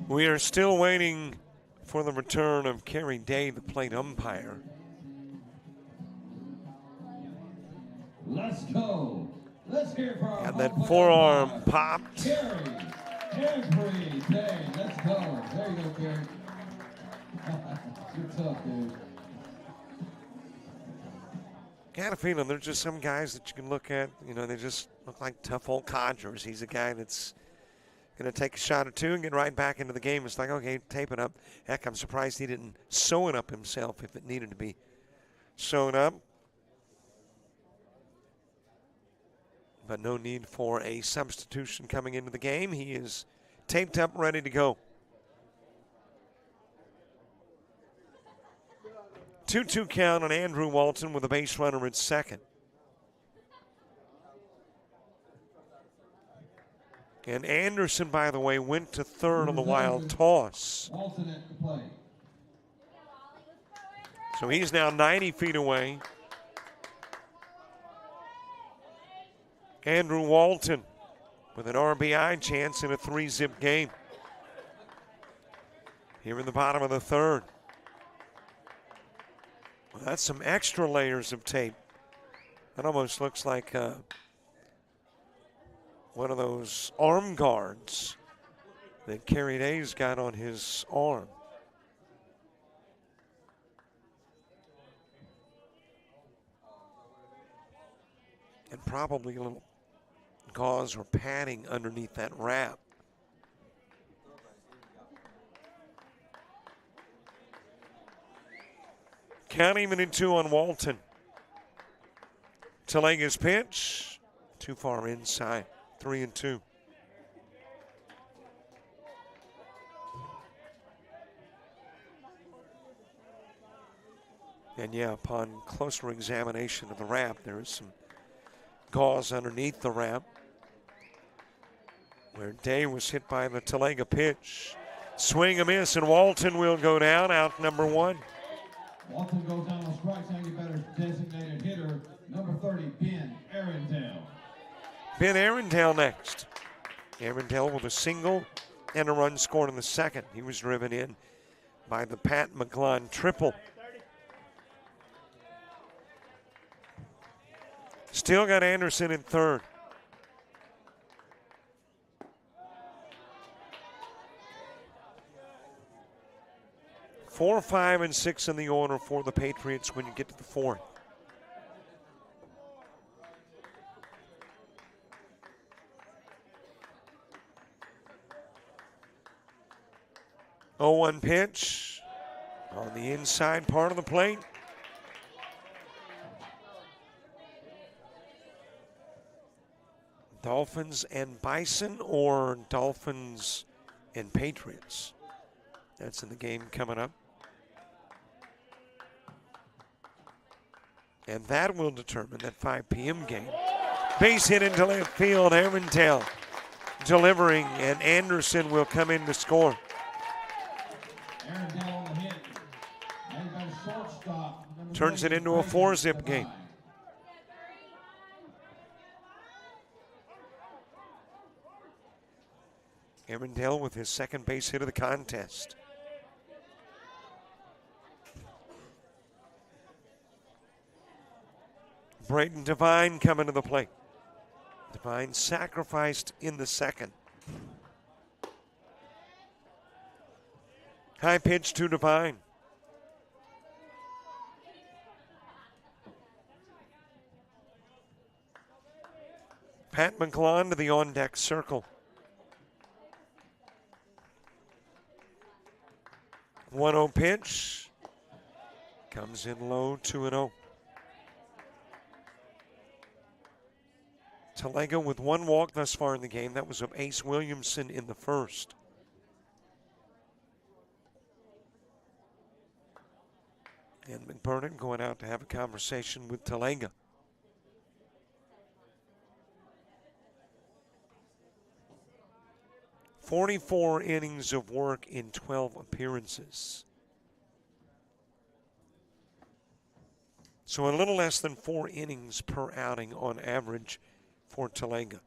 Speaker 2: We are still waiting for the return of Kerry Day, the plate umpire.
Speaker 1: Let's go. Let's hear from our
Speaker 2: Got that forearm popped.
Speaker 1: Kerry every day. Let's go. There you go, Kerry. You're tough, dude.
Speaker 2: Got a feeling there's just some guys that you can look at, you know, they just look like tough old codgers. He's a guy that's going to take a shot or two and get right back into the game. It's like, okay, tape it up. Heck, I'm surprised he didn't sew it up himself if it needed to be sewn up. But no need for a substitution coming into the game. He is taped up, ready to go. 2-2 count on Andrew Walton with a base runner at second. And Anderson, by the way, went to third on the wild toss. So he's now 90 feet away. Andrew Walton with an RBI chance in a 3-zip game. Here in the bottom of the third. Well, that's some extra layers of tape. That almost looks like one of those arm guards that Kerry Day's got on his arm. And probably a little gauze or padding underneath that wrap. Counting 1-2 on Walton. Talega's pitch, too far inside. 3-2. And yeah, upon closer examination of the wrap, there is some gauze underneath the wrap where Day was hit by the Talega pitch. Swing a miss, and Walton will go down, out number 1.
Speaker 1: Walton goes down on strikes. Now you better designated hitter, number 30, Ben Arundel.
Speaker 2: Ben Arundel next. Arundel with a single and a run scored in the second. He was driven in by the Pat McGlon triple. Still got Anderson in third. Four, 5, and 6 in the order for the Patriots when you get to the fourth. Oh, 1 pitch on the inside part of the plate. Dolphins and Bison, or Dolphins and Patriots? That's in the game coming up. And that will determine that 5 p.m. game. Base hit into left field. Arundel delivering, and Anderson will come in to score.
Speaker 1: Arundel on the hit. Made by the shortstop.
Speaker 2: Turns it into a 4-zip game. Arundel with his second base hit of the contest. Braden Devine coming to the plate. Devine sacrificed in the second. High pitch to Devine. Pat McGlon to the on-deck circle. 1-0 pitch. Comes in low, 2-0. Talega with 1 walk thus far in the game. That was of Ace Williamson in the first. And McBurnett going out to have a conversation with Talega. "44 innings of work in 12 appearances. So a little less than 4 innings per outing on average for Talega.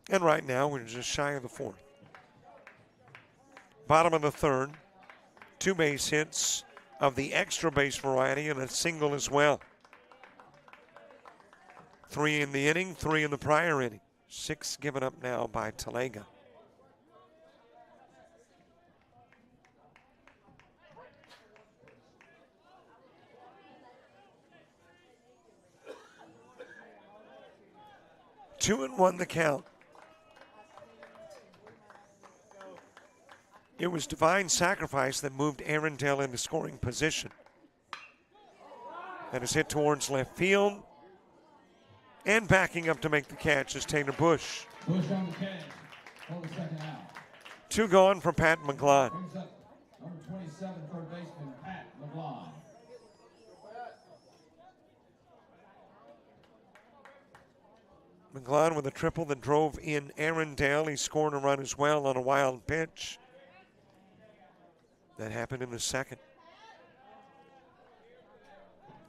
Speaker 2: And right now, we're just shy of the 4th. Bottom of the 3rd, 2 base hits of the extra base variety and a single as well. 3 in the inning, 3 in the prior inning. 6 given up now by Talega. Two and 1 the count. It was Divine sacrifice that moved Arundel into scoring position. That is hit towards left field. And backing up to make the catch is Taylor Bush.
Speaker 1: Bush on the catch for the second out.
Speaker 2: 2 gone for Pat McGlon.
Speaker 1: Brings up number 27, third baseman Pat McGlon.
Speaker 2: McGlon with a triple that drove in Arundel. He scored a run as well on a wild pitch. That happened in the second.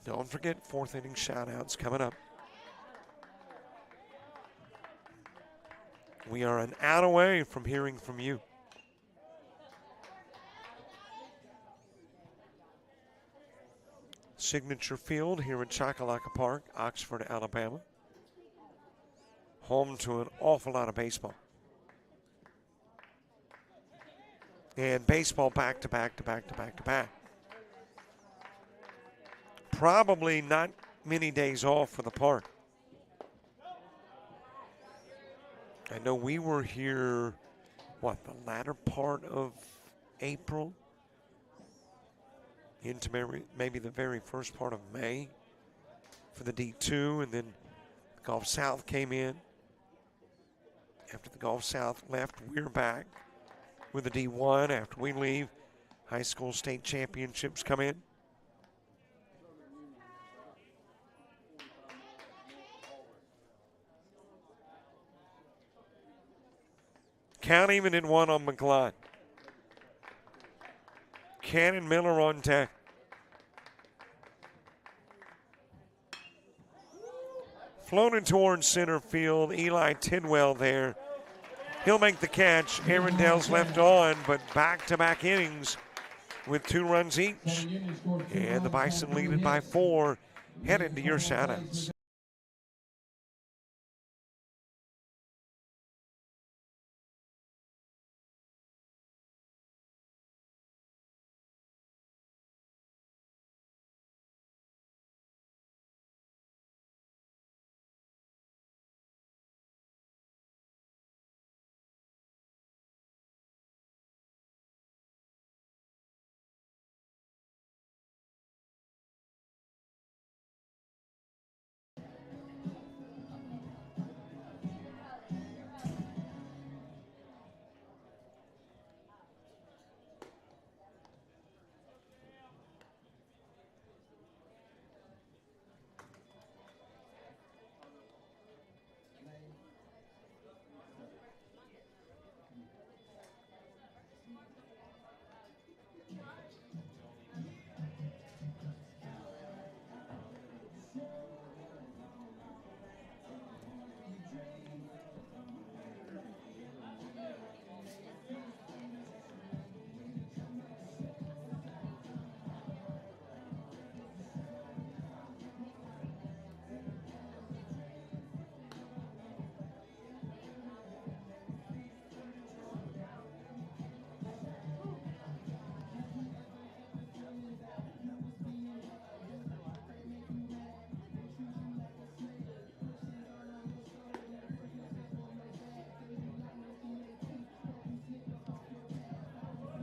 Speaker 2: Don't forget 4th inning shout-outs coming up. We are an out away from hearing from you. Signature Field here in Choccolocco Park, Oxford, Alabama. Home to an awful lot of baseball. And baseball back to back to back to back to back. Probably not many days off for the park. I know we were here, the latter part of April? Into maybe the very first part of May for the D2, and then Gulf South came in. After the Gulf South left, we're back with the D1. After we leave, high school state championships come in. Count even in one on McGlynn. Cannon Miller on deck. Floated towards center field. Eli Tidwell there. He'll make the catch. Arundel's left on, but back-to-back innings with 2 runs each. And the Bison lead it by 4. Headed to your shoutouts.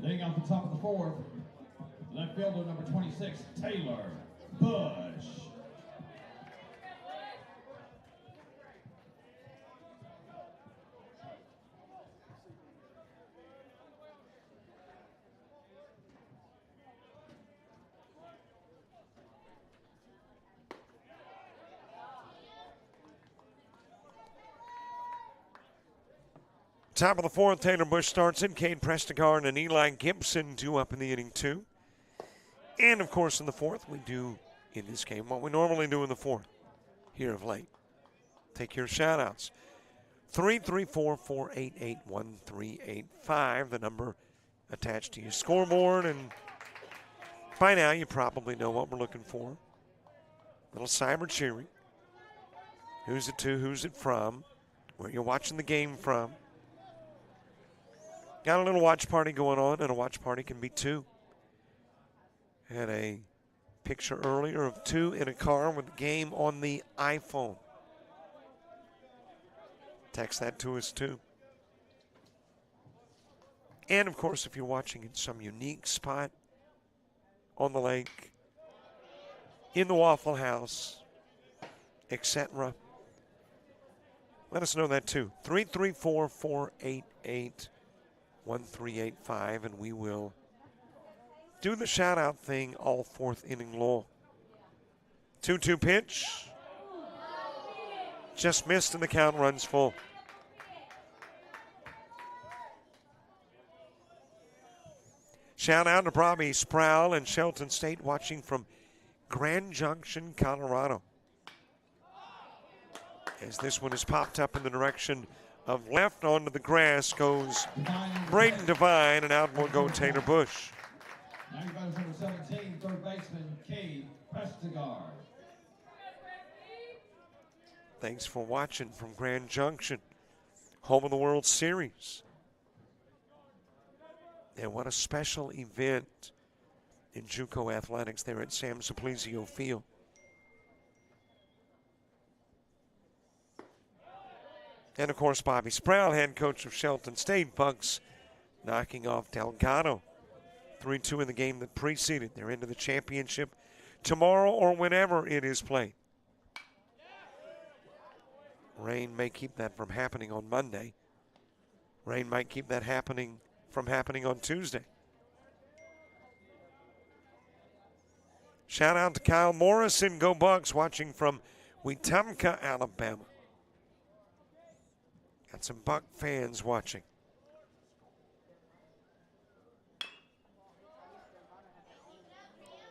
Speaker 1: Laying off the top of the 4th, left fielder number 26, Taylor Bush.
Speaker 2: Top of the 4th, Taylor Bush starts in. Cade Prestigard and Eli Gibson due up in the inning 2. And, of course, in the 4th, we do in this game what we normally do in the 4th here of late. Take your shout-outs. 334-488-1385, the number attached to your scoreboard. And by now, you probably know what we're looking for. Little cyber cheering. Who's it to, who's it from, where you're watching the game from. Got a little watch party going on, and a watch party can be 2. Had a picture earlier of 2 in a car with the game on the iPhone. Text that to us too. And of course, if you're watching in some unique spot on the lake, in the Waffle House, etc., let us know that too. 334-488-1385, and we will do the shout-out thing all 4th inning long. 2-2 pitch. Just missed, and the count runs full. Shout out to Bobby Sproul and Shelton State watching from Grand Junction, Colorado. As this one is popped up in the direction of left onto the grass goes Braden Devine, and out will go Taylor Bush.
Speaker 1: Now number 17, third baseman, Cade Prestigard.
Speaker 2: Thanks for watching from Grand Junction, home of the World Series. And what a special event in JUCO athletics there at Sam Simplizio Field. And of course, Bobby Sproul, head coach of Shelton State, Bucks knocking off Delgado. 3-2 in the game that preceded. They're into the championship tomorrow or whenever it is played. Rain may keep that from happening on Monday. Rain might keep that from happening on Tuesday. Shout out to Kyle Morrison, go Bucks, watching from Wetumpka, Alabama. Got some Buck fans watching.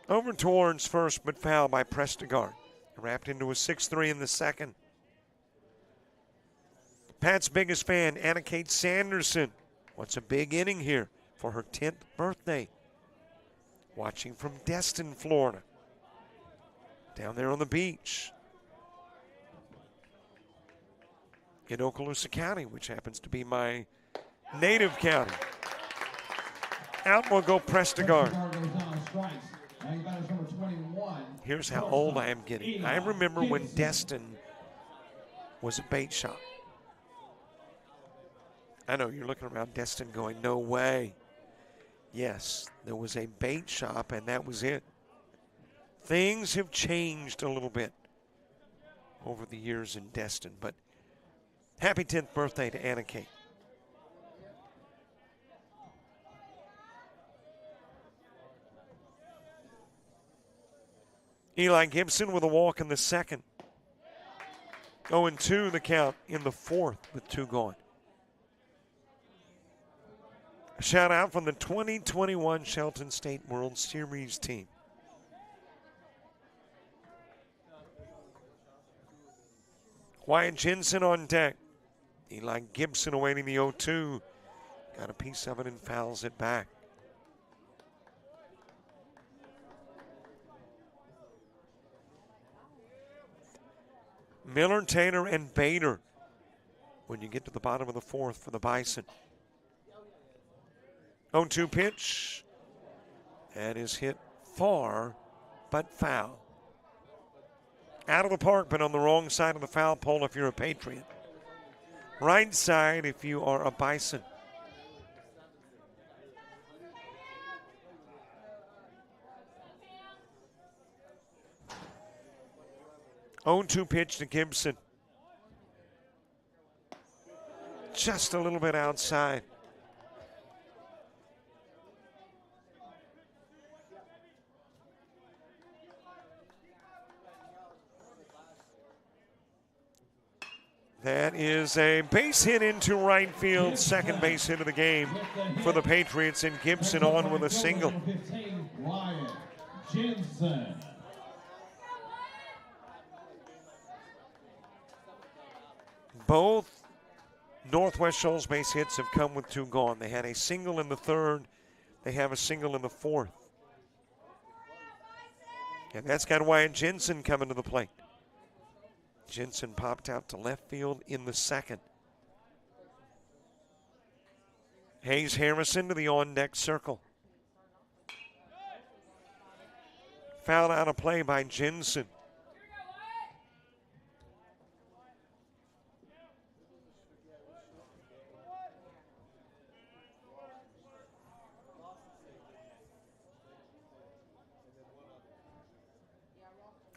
Speaker 2: Over towards first, but foul by Prestigard. Wrapped into a 6-3 in the second. Pat's biggest fan, Anna Kate Sanderson. What's a big inning here for her 10th birthday? Watching from Destin, Florida. Down there on the beach. In Okaloosa County, which happens to be my native county. Out will go Prestigard. Here's how old I am getting. I remember when Destin was a bait shop. I know you're looking around Destin going, no way. Yes, there was a bait shop and that was it. Things have changed a little bit over the years in Destin, but happy 10th birthday to Anna Kate. Eli Gibson with a walk in the second. 0-2 the count in the fourth with 2 gone. A shout out from the 2021 Shelton State World Series team. Wyatt Jensen on deck. Eli Gibson awaiting the 0-2. Got a piece of it and fouls it back. Miller, Taylor, and Bader when you get to the bottom of the fourth for the Bison. 0-2 pitch. That is hit far, but foul. Out of the park, but on the wrong side of the foul pole if you're a Patriot. Right side if you are a Bison. Oh-2 pitch to Gibson. Just a little bit outside. That is a base hit into right field, second base hit of the game for the Patriots, and Gibson on with a single. Both Northwest Shoals base hits have come with 2 gone. They had a single in the third. They have a single in the fourth. And that's got Wyatt Jensen coming to the plate. Jensen popped out to left field in the second. Hayes Harrison to the on-deck circle. Fouled out of play by Jensen.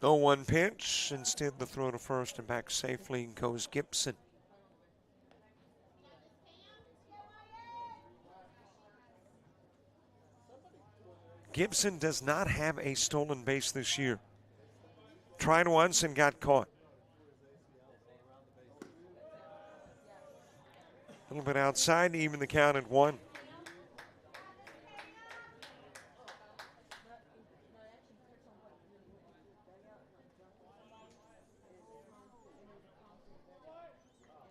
Speaker 2: Oh, 1 pitch. Instead, the throw to first and back safely goes Gibson. Gibson does not have a stolen base this year. Tried once and got caught. A little bit outside, even the count at 1.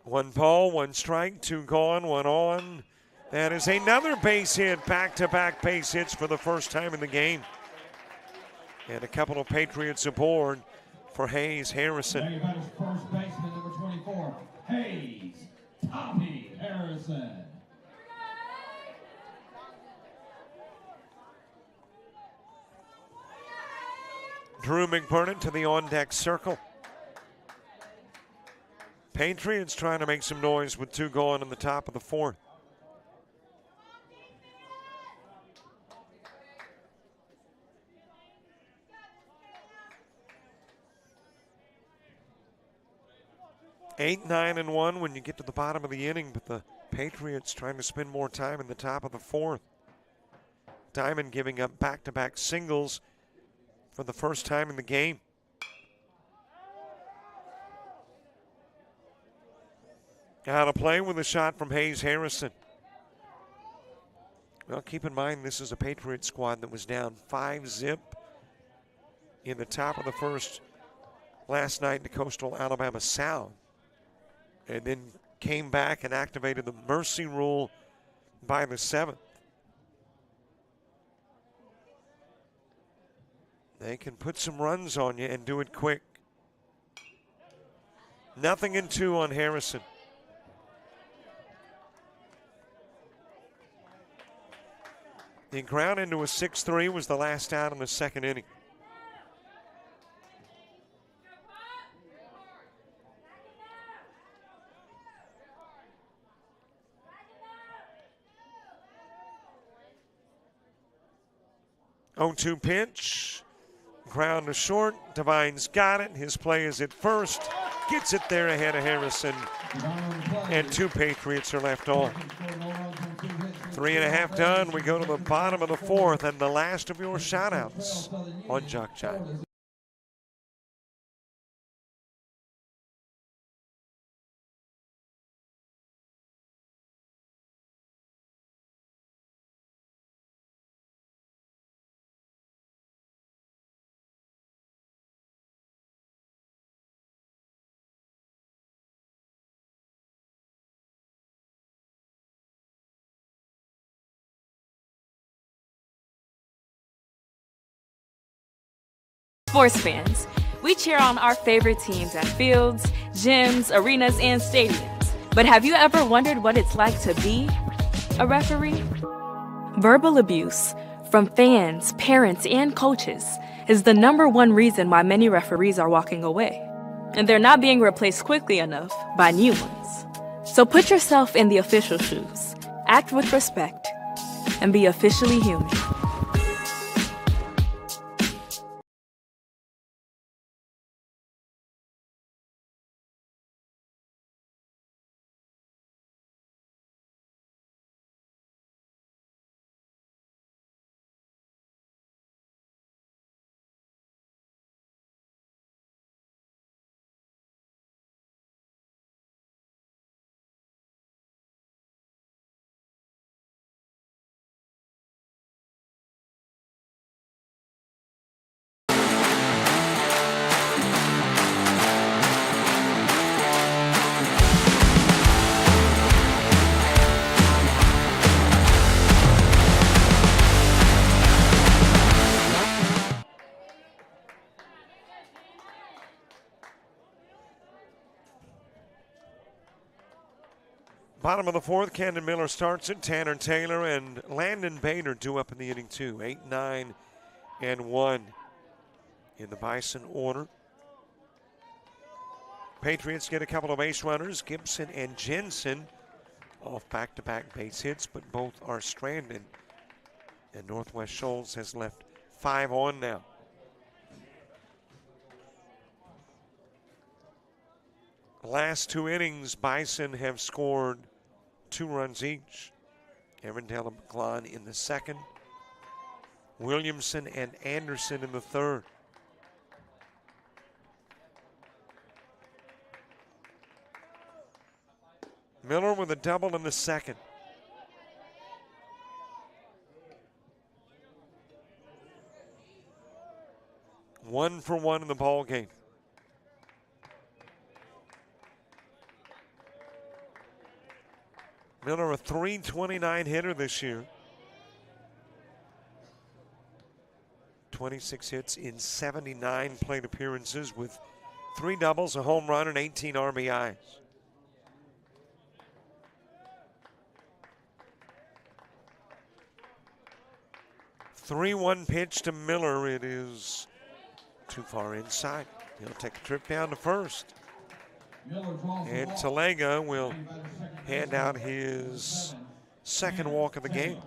Speaker 2: One ball, 1 strike, 2 gone, 1 on. That is another base hit, back-to-back base hits for the first time in the game. And a couple of Patriots aboard for Hayes Harrison.
Speaker 1: First baseman, number 24, Hayes Tommy Harrison.
Speaker 2: Drew McBurnett to the on-deck circle. Patriots trying to make some noise with 2 gone in the top of the fourth. Eight, 9, and 1 when you get to the bottom of the inning, but the Patriots trying to spend more time in the top of the fourth. Diamond giving up back-to-back singles for the first time in the game. Out of play with a shot from Hayes Harrison. Well, keep in mind this is a Patriot squad that was down 5-0 in the top of the first last night to Coastal Alabama South, and then came back and activated the mercy rule by the 7th. They can put some runs on you and do it quick. 0-2 on Harrison. The ground into a 6-3 was the last out in the second inning. Oh, 2 pitch. Ground to short. Devine's got it. His play is at first. Gets it there ahead of Harrison. And 2 Patriots are left on. 3.5 done. We go to the bottom of the 4th and the last of your shout-outs on JockJive.
Speaker 8: Sports fans, we cheer on our favorite teams at fields, gyms, arenas, and stadiums. But have you ever wondered what it's like to be a referee? Verbal abuse from fans, parents, and coaches is the #1 reason why many referees are walking away. And they're not being replaced quickly enough by new ones. So put yourself in the official shoes, act with respect, and be officially human.
Speaker 2: Bottom of the 4th, Camden Miller starts it. Tanner Taylor and Landon Bader due up in the inning too. 8, 9, and 1 in the Bison order. Patriots get a couple of base runners, Gibson and Jensen, off back-to-back base hits, but both are stranded. And Northwest Shoals has left 5 on now. Last 2 innings, Bison have scored 2 runs each. Avondale and McClellan in the 2nd. Williamson and Anderson in the 3rd. Miller with a double in the 2nd. One for one in the ball game. Miller, a .329 hitter this year. 26 hits in 79 plate appearances with 3 doubles, a home run, and 18 RBIs. .3-1 pitch to Miller. It is too far inside. He'll take a trip down to first. And Talega will hand out his 2nd walk of the game.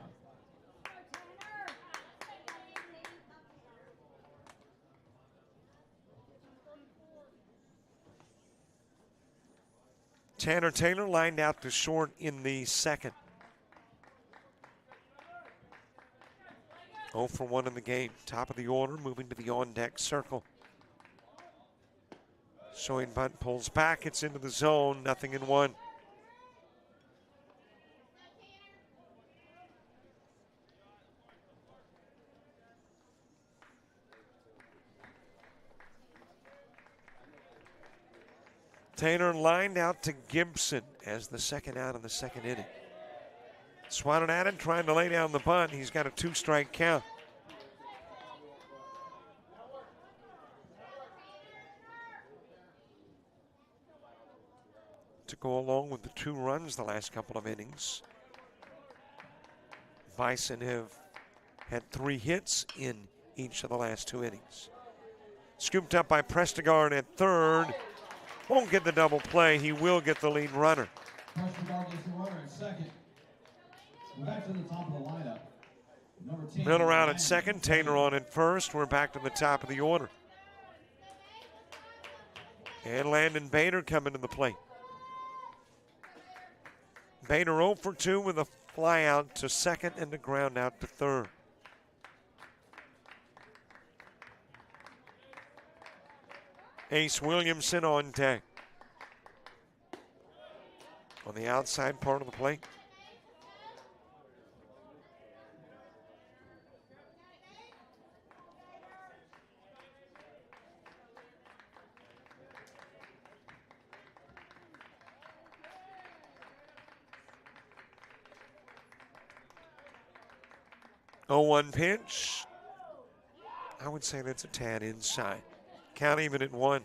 Speaker 2: Tanner Taylor lined out to short in the 2nd. 0 for 1 in the game. Top of the order, moving to the on-deck circle. Showing bunt pulls back. It's into the zone. 0-1. Taylor lined out to Gibson as the second out of the second inning. Swatted at it, trying to lay down the bunt. He's got a 2-strike count. To go along with the 2 runs the last couple of innings. Bison have had 3 hits in each of the last 2 innings. Scooped up by Prestigard at third. Won't get the double play. He will get the lead runner.
Speaker 1: Prestigard gets the runner at second. We're back to the top of the lineup. Number 10.
Speaker 2: Miller out at second. Taylor on at first. We're back to the top of the order. And Landon Bader coming to the plate. Bader 0 for 2 with a fly out to second and a ground out to third. Ace Williamson on deck. On the outside part of the plate. Oh, 1 pitch. I would say that's a tad inside. Count even at 1.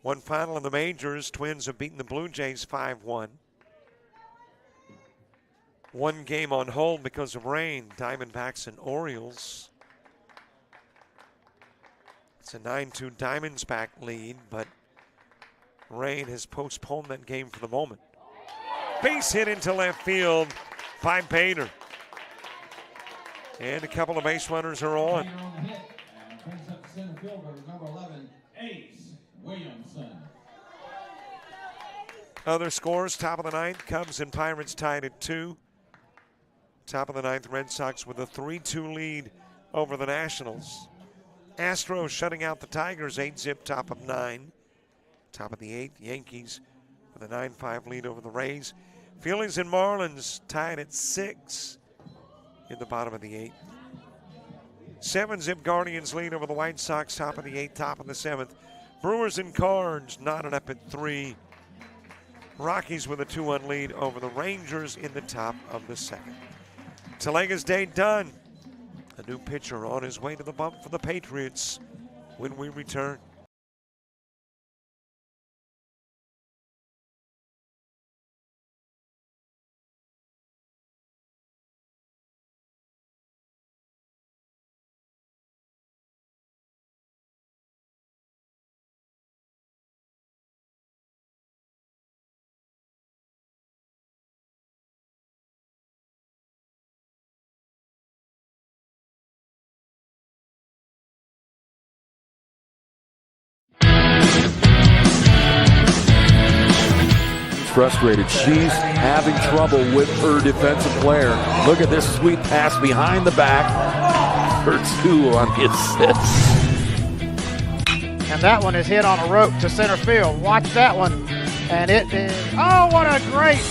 Speaker 2: One final in the majors. Twins have beaten the Blue Jays 5-1. 1 game on hold because of rain. Diamondbacks and Orioles. It's a 9-2 Diamondback lead, but rain has postponed that game for the moment. Base hit into left field by Bader. And a couple of base runners are on.
Speaker 1: Bader on the hit and brings up center fielder number 11, Ace Williamson.
Speaker 2: Other scores, top of the 9th, Cubs and Pirates tied at 2. Top of the 9th, Red Sox with a 3-2 lead over the Nationals. Astros shutting out the Tigers, 8-zip, top of 9. Top of the 8th, Yankees with a 9-5 lead over the Rays. Phillies and Marlins tied at 6 in the bottom of the 8th. 7-zip Guardians lead over the White Sox, top of the 8th, top of the 7th. Brewers and Cards knotted up at 3. Rockies with a 2-1 lead over the Rangers in the top of the 2nd. Talega's day done. A new pitcher on his way to the bump for the Patriots when we return.
Speaker 3: Frustrated. She's having trouble with her defensive player. Look at this sweet pass behind the back for 2 on the assist.
Speaker 4: And that one is hit on a rope to center field. Watch that one. And it is, oh, what a great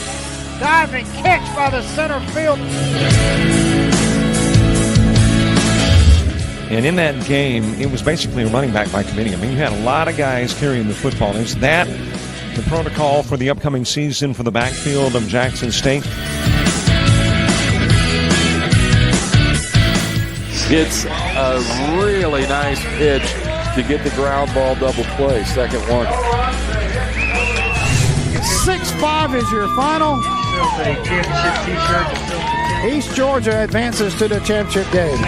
Speaker 4: diving catch by the center field.
Speaker 5: And in that game, it was basically a running back by committee. I mean, you had a lot of guys carrying the football. Is that the protocol for the upcoming season for the backfield of Jackson State?
Speaker 3: It's a really nice pitch to get the ground ball double play. Second one.
Speaker 4: 6-5 is your final. East Georgia advances to the championship game.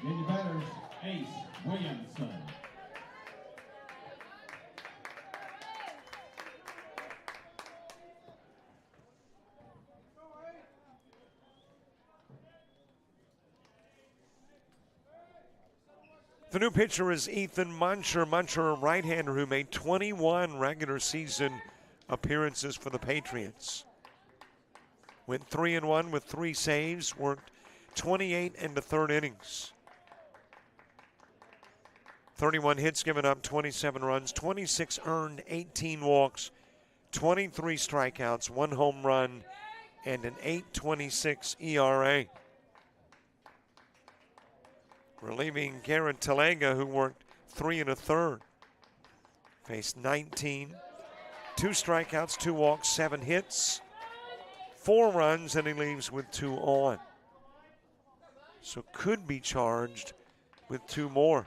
Speaker 1: In your batters, Ace Williamson.
Speaker 2: The new pitcher is Ethan Muncher. Muncher, a right-hander who made 21 regular season appearances for the Patriots. Went 3-1 with 3 saves, worked 28 in the third innings. 31 hits given up, 27 runs, 26 earned, 18 walks, 23 strikeouts, 1 home run, and an 8.26 ERA. Relieving Garrett Talega, who worked 3 1/3. Faced 19, 2 strikeouts, 2 walks, 7 hits, 4 runs, and he leaves with 2 on. So could be charged with 2 more.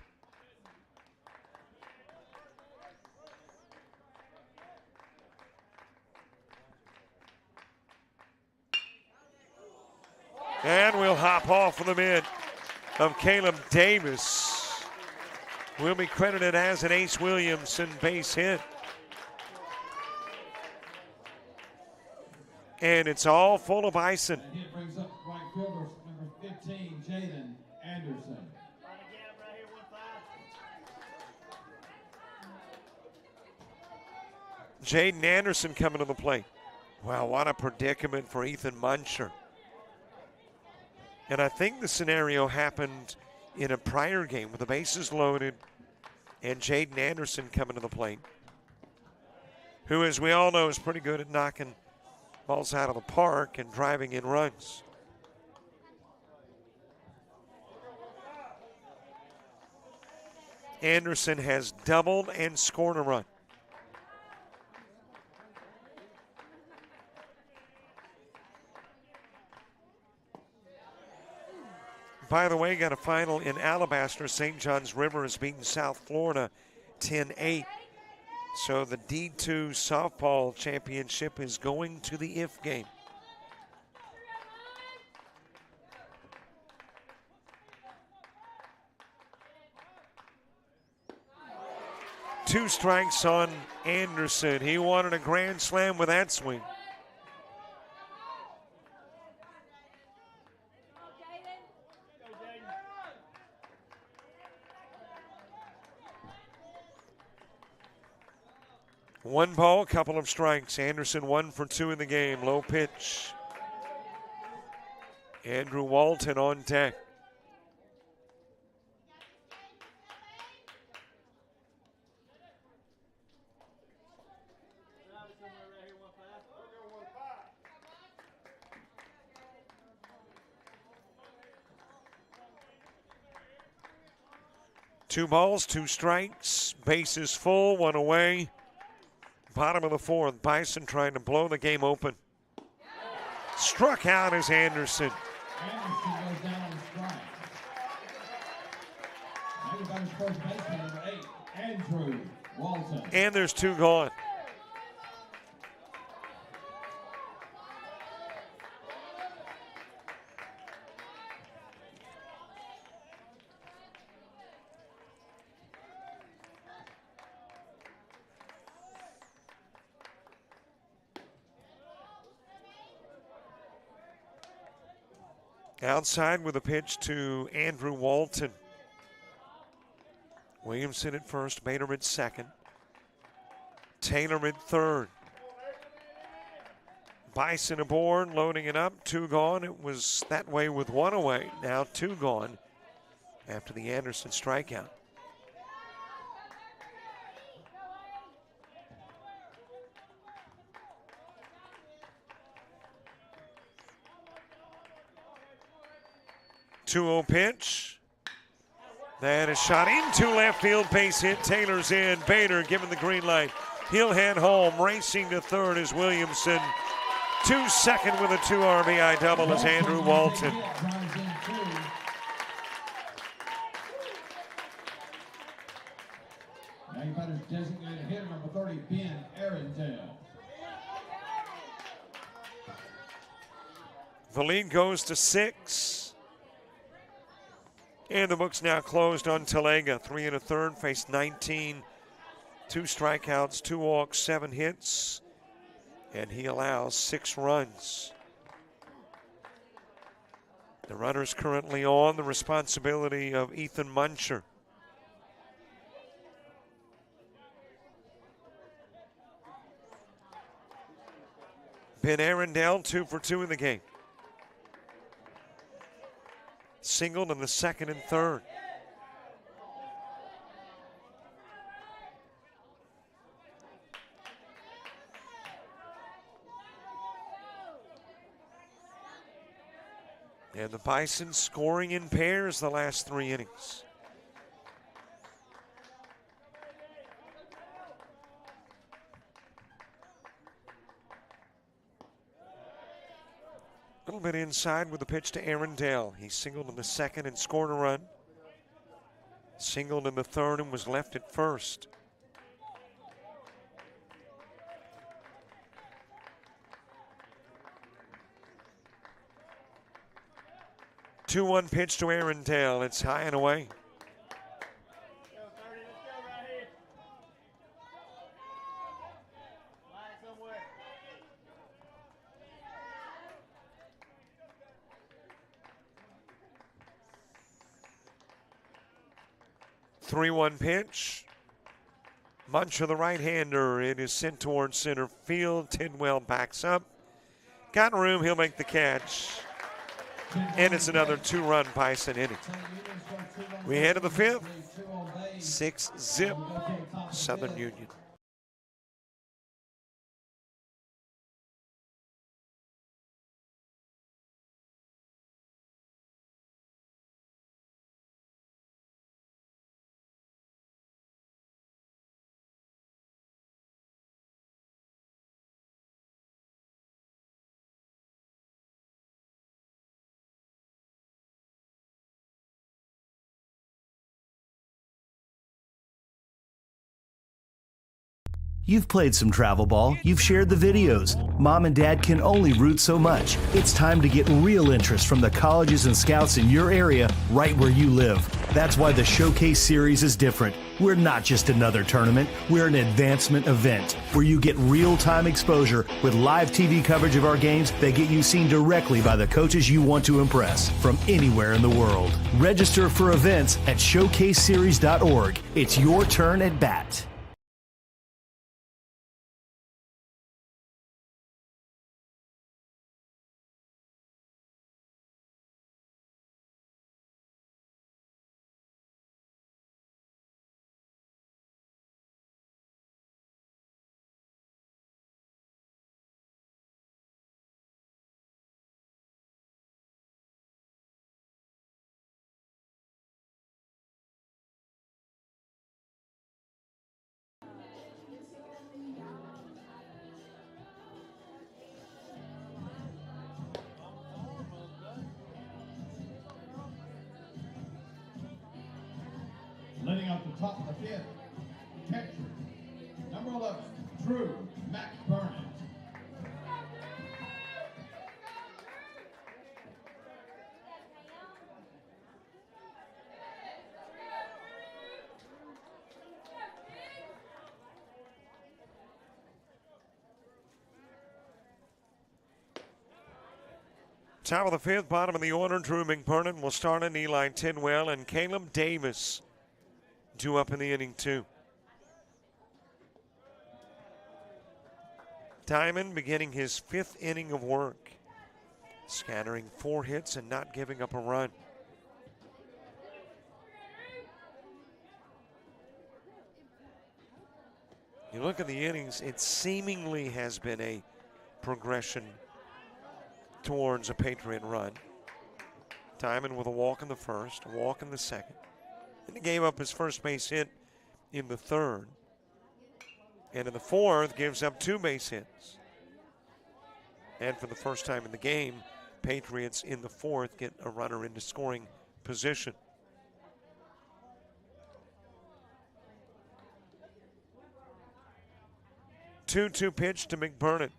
Speaker 2: And we'll hop off of the mid of Caleb Davis. Will be credited as an Ace Williamson base hit. And it's all full of Bison.
Speaker 1: And he brings up right fielder number 15, Jaden Anderson.
Speaker 2: Jaden Anderson coming to the plate. Wow, what a predicament for Ethan Muncher. And I think the scenario happened in a prior game with the bases loaded and Jaden Anderson coming to the plate, who, as we all know, is pretty good at knocking balls out of the park and driving in runs. Anderson has doubled and scored a run. By the way, got a final in Alabaster. St. John's River has beaten South Florida 10-8. So the D2 softball championship is going to the if game. Two strikes on Anderson. He wanted a grand slam with that swing. One ball, couple of strikes. Anderson 1 for 2 in the game. Low pitch. Andrew Walton on deck. Two balls, 2 strikes. Bases full, 1 away. Bottom of the 4th, Bison trying to blow the game open. Struck out is Anderson.
Speaker 1: Anderson goes down on strike. Everybody's first baseman, number 8, Andrew Walton.
Speaker 2: And there's 2 gone. Outside with a pitch to Andrew Walton. Williamson at first, Bader at second. Taylor at third. Bison aboard, loading it up, 2 gone. It was that way with 1 away. Now 2 gone after the Anderson strikeout. Two-0 pitch. That is shot into left field, base hit. Taylor's in. Bader given the green light. He'll head home. Racing to third is Williamson. 2 second with a 2 RBI double is Andrew Walton.
Speaker 1: Now your batter's designated hitter, number 30, Ben Arundel.
Speaker 2: The lead goes to 6. And the book's now closed on Talega. 3 1/3, faced 19, 2 strikeouts, 2 walks, 7 hits, and he allows 6 runs. The runner's currently on the responsibility of Ethan Muncher. Ben Arundel, 2 for 2 in the game. Singled in the 2nd and 3rd. And the Bison scoring in pairs the last 3 innings. A little bit inside with the pitch to Arundel. He singled in the 2nd and scored a run. Singled in the 3rd and was left at first. Two-one pitch to Arundel. It's high and away. Three-one pitch. Muncher, the right-hander. It is sent towards center field. Tidwell backs up. Got room. He'll make the catch. And it's another 2-run Bison inning. We head to the 5th. 6-zip Southern Union.
Speaker 9: You've played some travel ball, you've shared the videos. Mom and Dad can only root so much. It's time to get real interest from the colleges and scouts in your area, right where you live. That's why the Showcase Series is different. We're not just another tournament, we're an advancement event where you get real-time exposure with live TV coverage of our games that get you seen directly by the coaches you want to impress from anywhere in the world. Register for events at showcaseseries.org. It's your turn at bat.
Speaker 1: Leading up the top of the 5th, catcher, number 11, Drew McBurnett.
Speaker 2: Top of the 5th, bottom of the order, Drew McBurnett will start in. Eli Tidwell and Caleb Davis due up in the inning, too. Diamond beginning his 5th inning of work, scattering 4 hits and not giving up a run. You look at the innings, it seemingly has been a progression towards a Patriot run. Diamond with a walk in the 1st, a walk in the 2nd. And he gave up his first base hit in the 3rd. And in the 4th, gives up 2 base hits. And for the first time in the game, Patriots in the 4th get a runner into scoring position. Two-two pitch to McBurnett.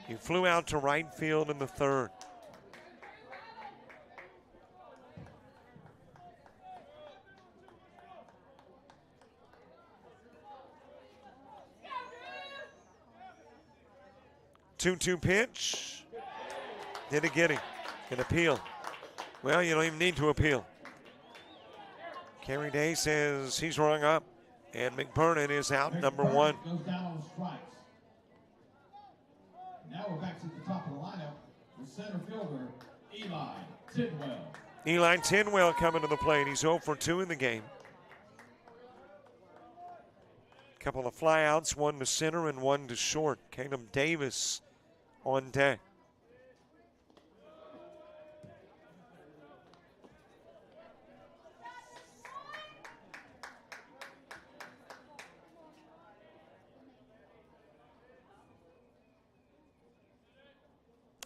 Speaker 2: He flew out to right field in the 3rd. 2-2 pitch. Did it get him? An appeal. Well, you don't even need to appeal. Kerry Day says he's rung up, and McBurnett is out, number one.
Speaker 1: Goes down on strikes. Now we're back to the top of the lineup with center fielder Eli Tidwell.
Speaker 2: Eli Tidwell coming to the plate. He's 0 for 2 in the game. Couple of flyouts, one to center and one to short. Caleb Davis on deck.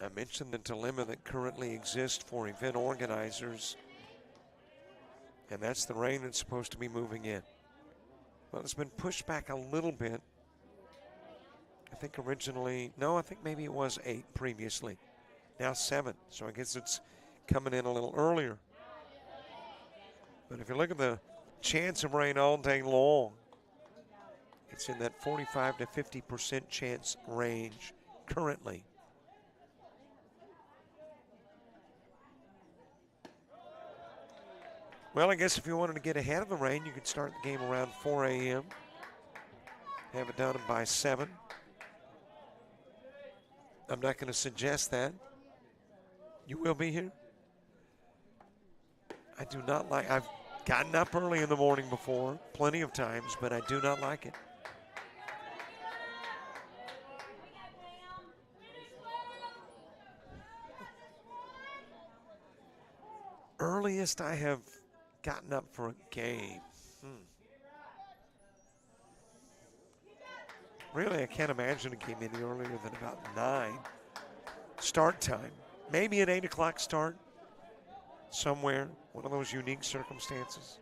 Speaker 2: I mentioned the dilemma that currently exists for event organizers, and that's the rain that's supposed to be moving in. Well, it's been pushed back a little bit. I think originally, no, I think maybe it was 8 previously. Now 7, so I guess it's coming in a little earlier. But if you look at the chance of rain all day long, it's in that 45 to 50% chance range currently. Well, I guess if you wanted to get ahead of the rain, you could start the game around 4 a.m. Have it done by 7. I'm not going to suggest that. You will be here? I do not like, I've gotten up early in the morning before, plenty of times, but I do not like it. Earliest I have gotten up for a game. Really, I can't imagine a game any earlier than about 9 start time. Maybe an 8 o'clock start somewhere, one of those unique circumstances.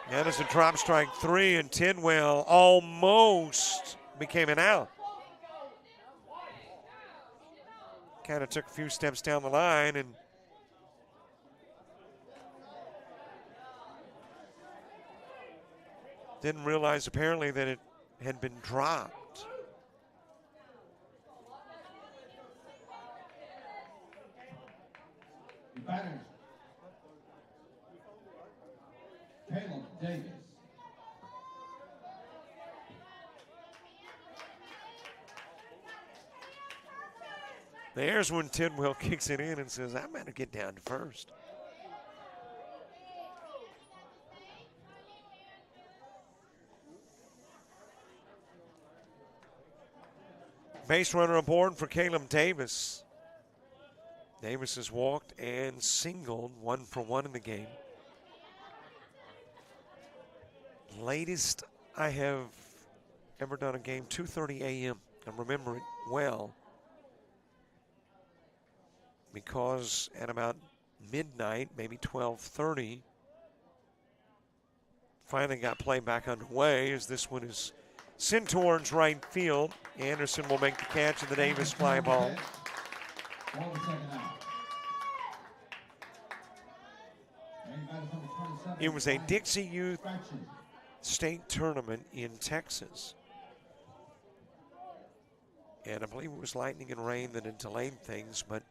Speaker 2: That is a drop strike 3, and Tidwell almost became an out. Kind of took a few steps down the line and didn't realize apparently that it had been dropped.
Speaker 1: Batters. Caleb Davis.
Speaker 2: There's when Tidwell kicks it in and says, I better get down to first. Base runner aboard for Caleb Davis. Davis has walked and singled 1 for 1 in the game. Latest I have ever done a game, 2:30 a.m. I remember it well, because at about midnight, maybe 12:30, finally got play back underway as this one is sent towards right field. Anderson will make the catch of the Davis fly ball. It was a Dixie Youth State Tournament in Texas. And I believe it was lightning and rain that had delayed things, but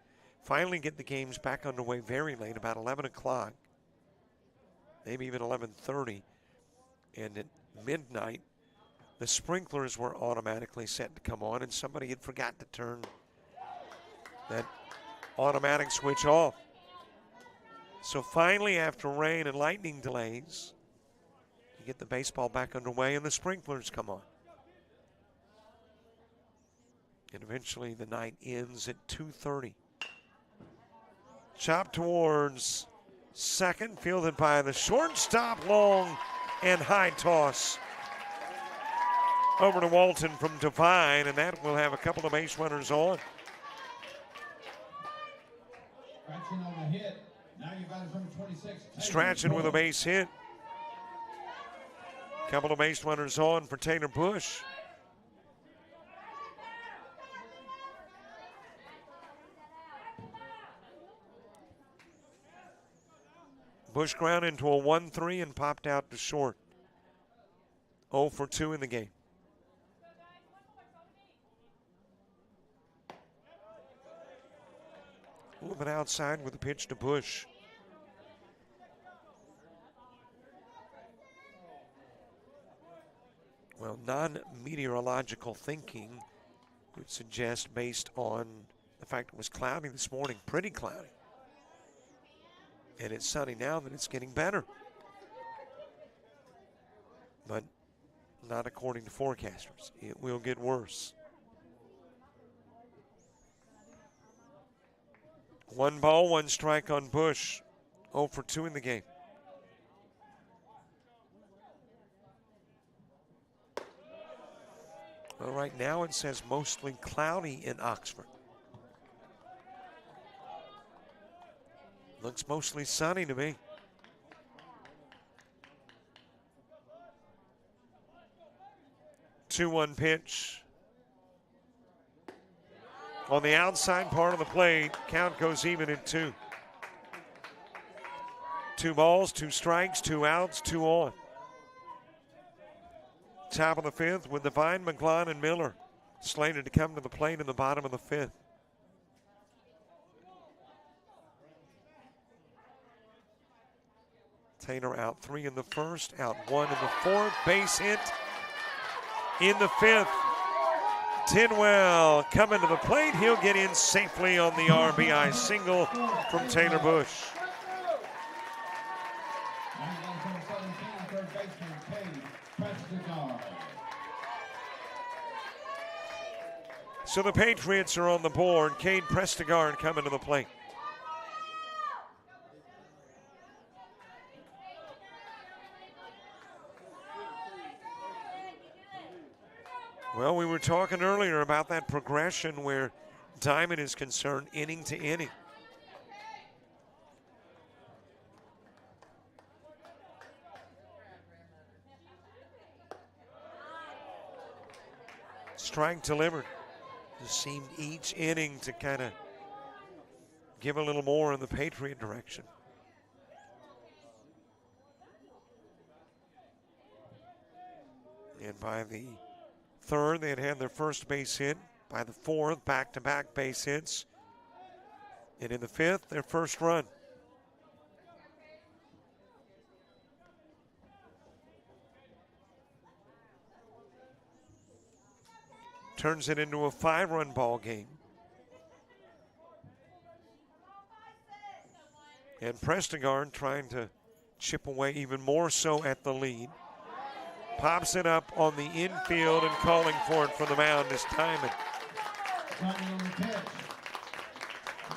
Speaker 2: finally get the games back underway very late, about 11 o'clock, maybe even 11:30. And at midnight, the sprinklers were automatically set to come on, and somebody had forgot to turn that automatic switch off. So finally, after rain and lightning delays, you get the baseball back underway and the sprinklers come on. And eventually the night ends at 2:30. Chop towards second, fielded by the shortstop, long and high toss over to Walton from Devine, and that will have a couple of base runners on.
Speaker 1: Strachan on the hit. Now you got number 26.
Speaker 2: Strachan with a base hit. Couple of base runners on for Taylor Bush. Bush ground into a 1-3 and popped out to short. 0 for 2 in the game. A little bit outside with a pitch to Bush. Well, non-meteorological thinking would suggest, based on the fact it was cloudy this morning, pretty cloudy, and it's sunny now, that it's getting better. But not according to forecasters. It will get worse. 1 ball, 1 strike on Bush. 0 for 2 in the game. Well, right now it says mostly cloudy in Oxford. Looks mostly sunny to me. Two-one pitch. On the outside part of the plate, count goes even at 2. 2 balls, 2 strikes, 2 outs, 2 on. Top of the 5th with Devine, McGlon, and Miller slated to come to the plate in the bottom of the 5th. Taylor out 3 in the 1st, out 1 in the 4th. Base hit in the 5th. Tidwell coming to the plate. He'll get in safely on the RBI single from Taylor Bush. So the Patriots are on the board. Cade Prestigard coming to the plate. Well, we were talking earlier about that progression where Diamond is concerned, inning to inning. Strike delivered. Just seemed each inning to kind of give a little more in the Patriot direction. And by the 3rd, they had had their first base hit. By the 4th, back-to-back base hits. And in the 5th, their first run. Turns it into a 5-run ball game. And Prestigard trying to chip away even more so at the lead. Pops it up on the infield and calling for it from the mound is Diamond.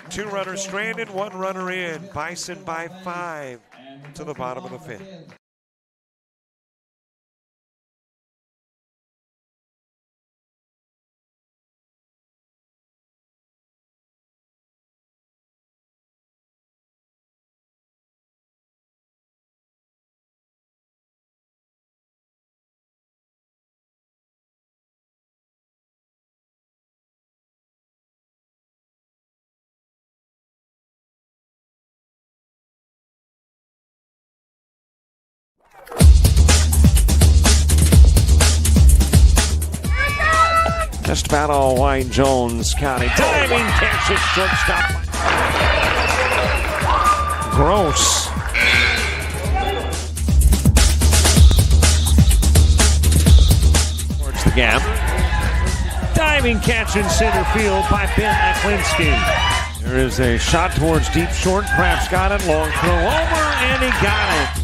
Speaker 2: 2 runners stranded, 1 runner in. Bison by 5 to the bottom of the 5th. Just about all White Jones County. Diving catch at shortstop. Gross. Towards the gap. Diving catch in center field by Ben Aklinski. There is a shot towards deep short. Kraft's got it. Long throw over, and he got it.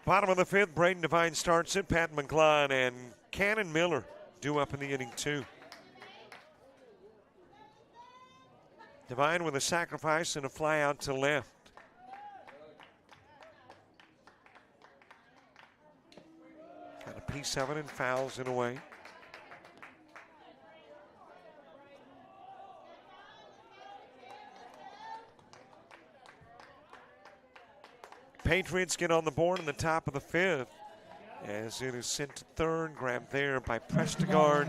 Speaker 2: Bottom of the fifth, Braden Devine starts it. Pat McClellan and Cannon Miller due up in the inning, too. Devine with a sacrifice and a fly out to left. Got a piece of it and fouls it away. Patriots get on the board in the top of the fifth as it is sent to third, grabbed there by Prestigard.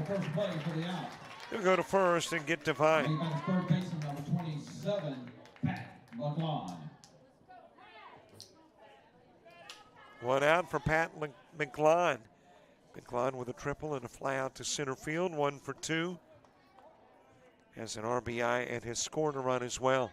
Speaker 2: He'll go to first and get Devine.
Speaker 1: Third baseman number 27, Pat McClellan.
Speaker 2: One out for Pat McClellan. McClellan with a triple and a fly out to center field, 1 for 2. Has an RBI and has scored a run as well.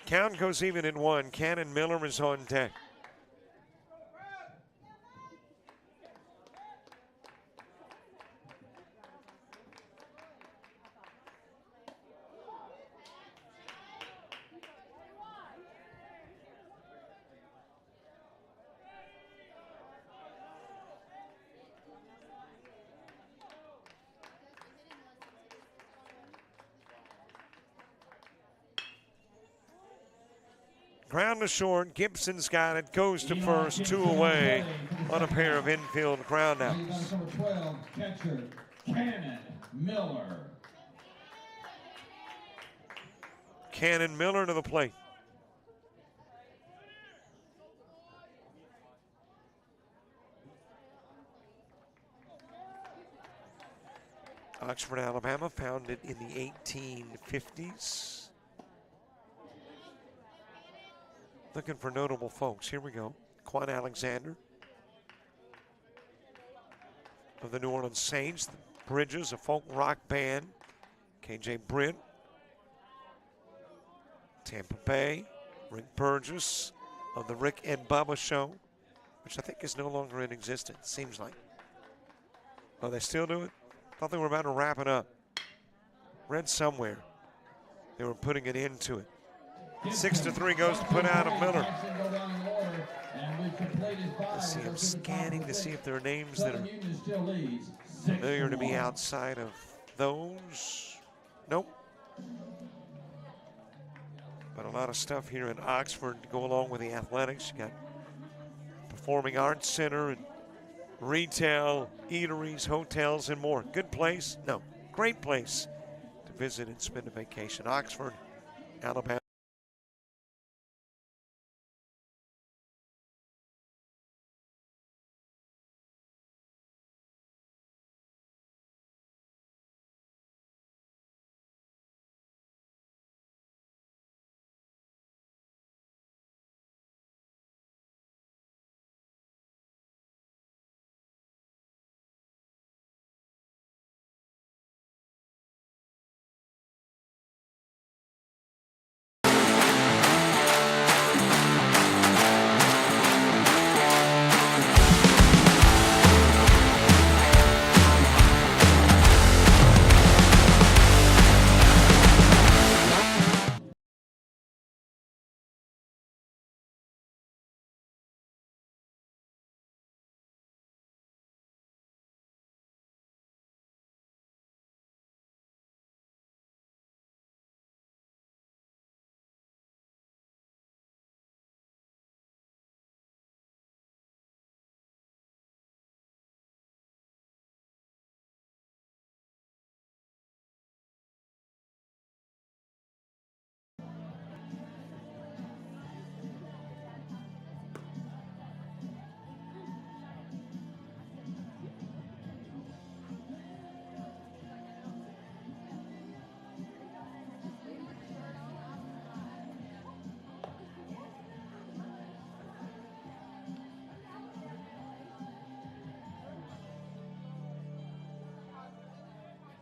Speaker 2: Count goes even at 1. Cannon Miller is on deck. Ground to short, Gibson's got it, goes to first, 2 away on a pair of infield groundouts.
Speaker 1: Number 12, catcher, Cannon Miller.
Speaker 2: Cannon Miller to the plate. Oxford, Alabama, founded in the 1850s. Looking for notable folks. Here we go. Quan Alexander of the New Orleans Saints. The Bridges, a folk rock band. KJ Britt. Tampa Bay. Rick Burgess of the Rick and Bubba Show, which I think is no longer in existence, seems like. Oh, they still do it? Thought they were about to wrap it up. Read somewhere they were putting an end to it. 6-3 goes to put out of Miller. Let's see, I'm scanning to see if there are names that are familiar to me outside of those. Nope. But a lot of stuff here in Oxford to go along with the athletics. You got Performing Arts Center and retail, eateries, hotels, and more. Good place? No. Great place to visit and spend a vacation. Oxford, Alabama.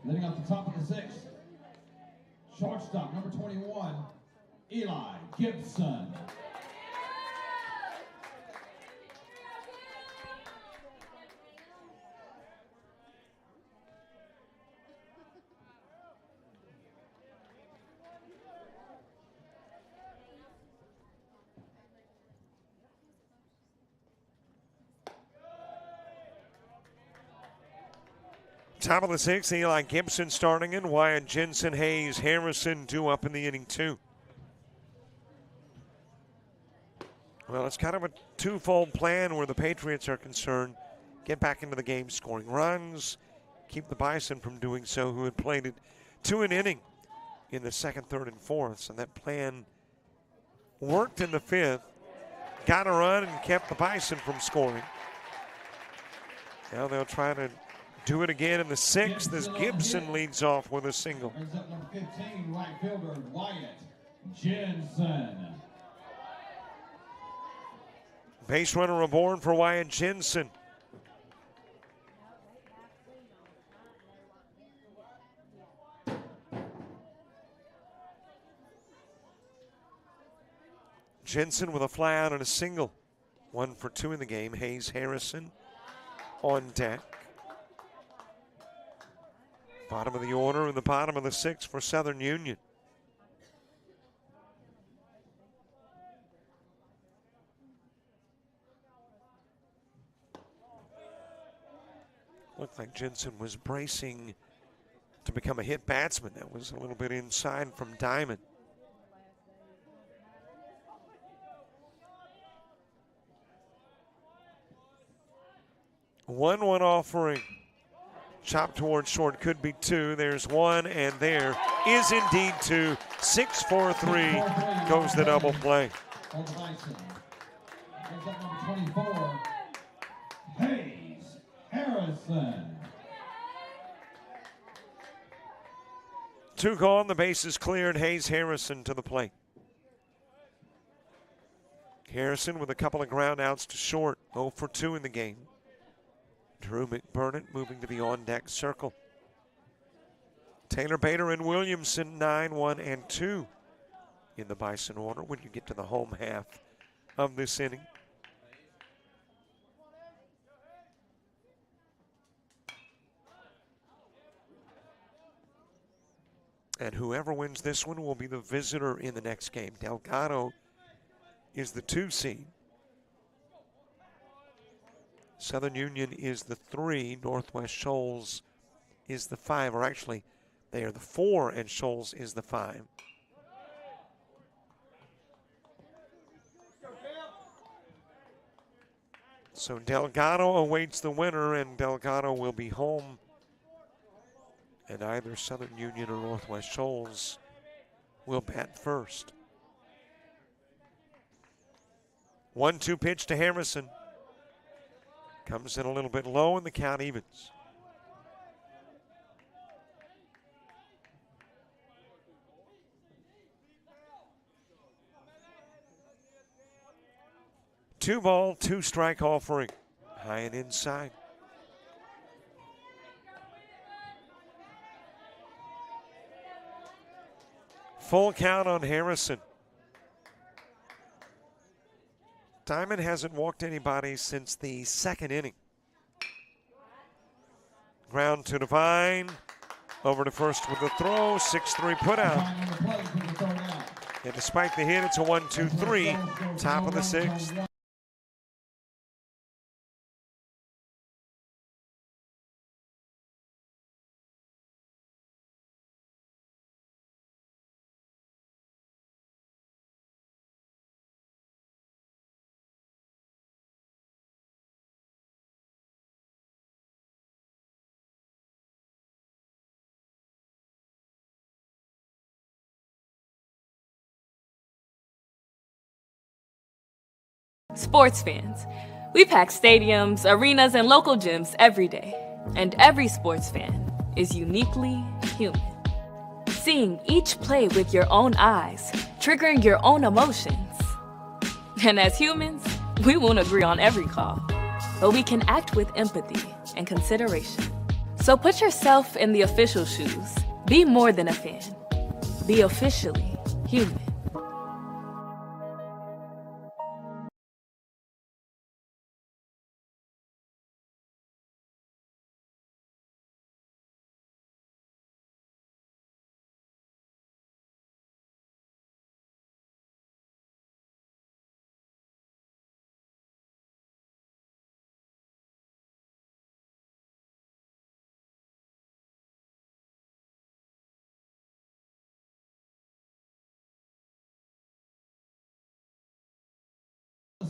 Speaker 1: Leading off the top of the sixth, shortstop, number 21, Eli Gibson.
Speaker 2: Top of the 6th, Eli Gibson starting in. Wyatt Jensen, Hayes, Harrison due up in the inning 2. Well, it's kind of a twofold plan where the Patriots are concerned. Get back into the game scoring runs, keep the Bison from doing so, who had played it to an inning in the 2nd, 3rd, and 4th. So that plan worked in the 5th, got a run and kept the Bison from scoring. Now they'll try to do it again in the 6th as Gibson leads off with a single.
Speaker 1: Brings up number 15, right fielder Wyatt Jensen.
Speaker 2: Base runner aboard for Wyatt Jensen. Jensen with a fly out and a single. 1 for 2 in the game. Hayes Harrison on deck. Bottom of the order and the bottom of the 6th for Southern Union. Looked like Jensen was bracing to become a hit batsman. That was a little bit inside from Diamond. One offering. Chop towards short, could be 2. There's 1, and there is indeed 2. 6-4-3 goes the double play.
Speaker 1: On the Bison. Brings up number 24, Hayes Harrison.
Speaker 2: 2 gone, the base is cleared. Hayes Harrison to the plate. Harrison with a couple of ground outs to short. 0 for 2 in the game. Drew McBurnett moving to the on-deck circle. Taylor Bader and Williamson 9, 1, and 2 in the Bison order when you get to the home half of this inning. And whoever wins this one will be the visitor in the next game. Delgado is the 2 seed. Southern Union is the 3. Northwest Shoals is the 5. Or actually, they are the 4 and Shoals is the 5. So Delgado awaits the winner, and Delgado will be home. And either Southern Union or Northwest Shoals will bat first. 1-2 pitch to Harrison. Comes in a little bit low, and the count evens. Two ball, 2 strike offering. High and inside. Full count on Harrison. Diamond hasn't walked anybody since the 2nd inning. Ground to Devine. Over to first with the throw. 6-3 put out. And despite the hit, it's a 1-2-3. Top of the 6th.
Speaker 8: Sports fans, we pack stadiums, arenas, and local gyms every day. And every sports fan is uniquely human. Seeing each play with your own eyes, triggering your own emotions. And as humans, we won't agree on every call, but we can act with empathy and consideration. So put yourself in the official shoes. Be more than a fan. Be officially human.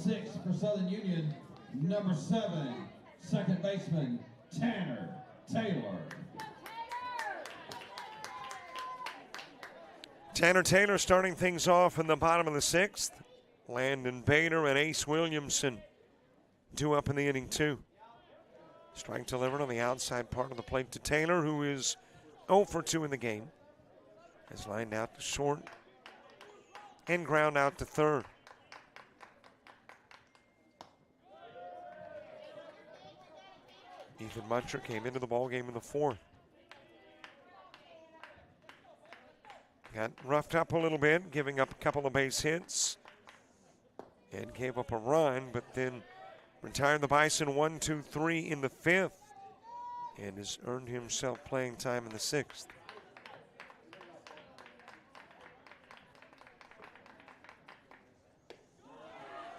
Speaker 1: 6 for Southern Union, number 7, second baseman Tanner Taylor.
Speaker 2: Tanner Taylor starting things off in the bottom of the 6th. Landon Bader and Ace Williamson due up in the inning 2. Strike delivered on the outside part of the plate to Taylor, who is 0 for 2 in the game. Has lined out to short and ground out to third. Ethan Muncher came into the ballgame in the 4th. Got roughed up a little bit, giving up a couple of base hits and gave up a run, but then retired the Bison 1, 2, 3 in the 5th and has earned himself playing time in the 6th.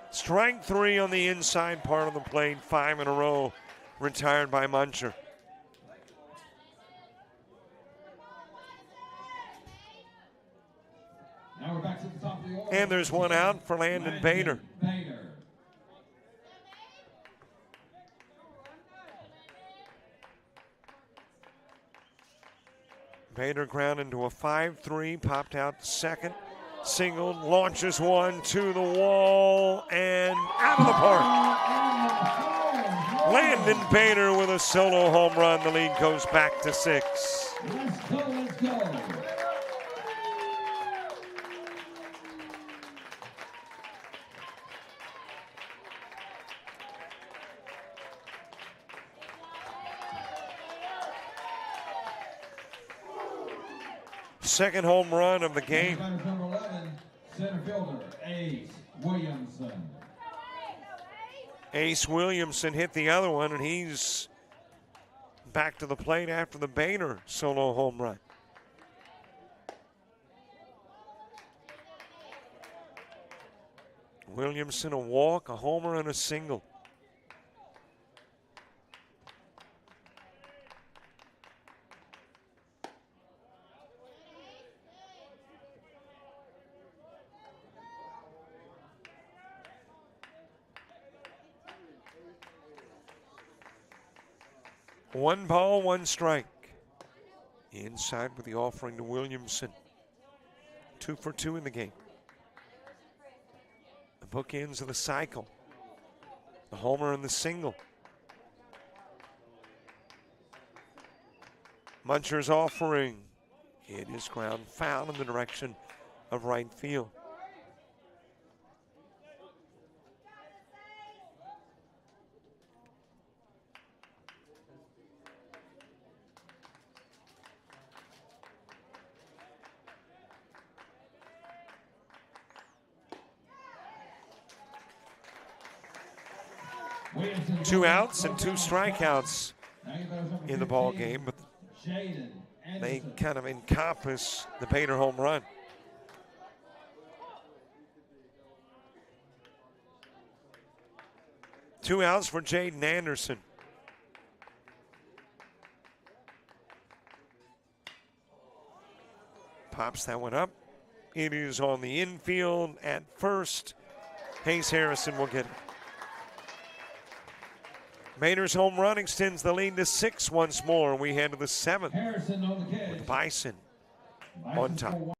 Speaker 2: Strike 3 on the inside part of the plate, 5 in a row, retired by Muncher.
Speaker 1: Now we're back to the top of the order.
Speaker 2: And there's one out for Landon Bader. Bader ground into a 5-3, popped out to second, singled, launches one to the wall, and out of the park. Landon Bader with a solo home run. The lead goes back to 6.
Speaker 1: Let's go, let's go.
Speaker 2: Second home run of the game.
Speaker 1: Number 11, center fielder Ace Williamson.
Speaker 2: Ace Williamson hit the other one, and he's back to the plate after the Bader solo home run. Williamson a walk, a homer, and a single. One ball, one strike. Inside with the offering to Williamson. 2 for 2 in the game. The bookends of the cycle. The homer and the single. Muncher's offering. It is ground foul in the direction of right field. Two outs and 2 strikeouts in the ball game, but they kind of encompass the Bader home run. Two outs for Jaden Anderson. Pops that one up. It is on the infield at first. Hayes Harrison will get it. Bader's home run extends the lead to 6 once more. We head to the 7th with Bison on top.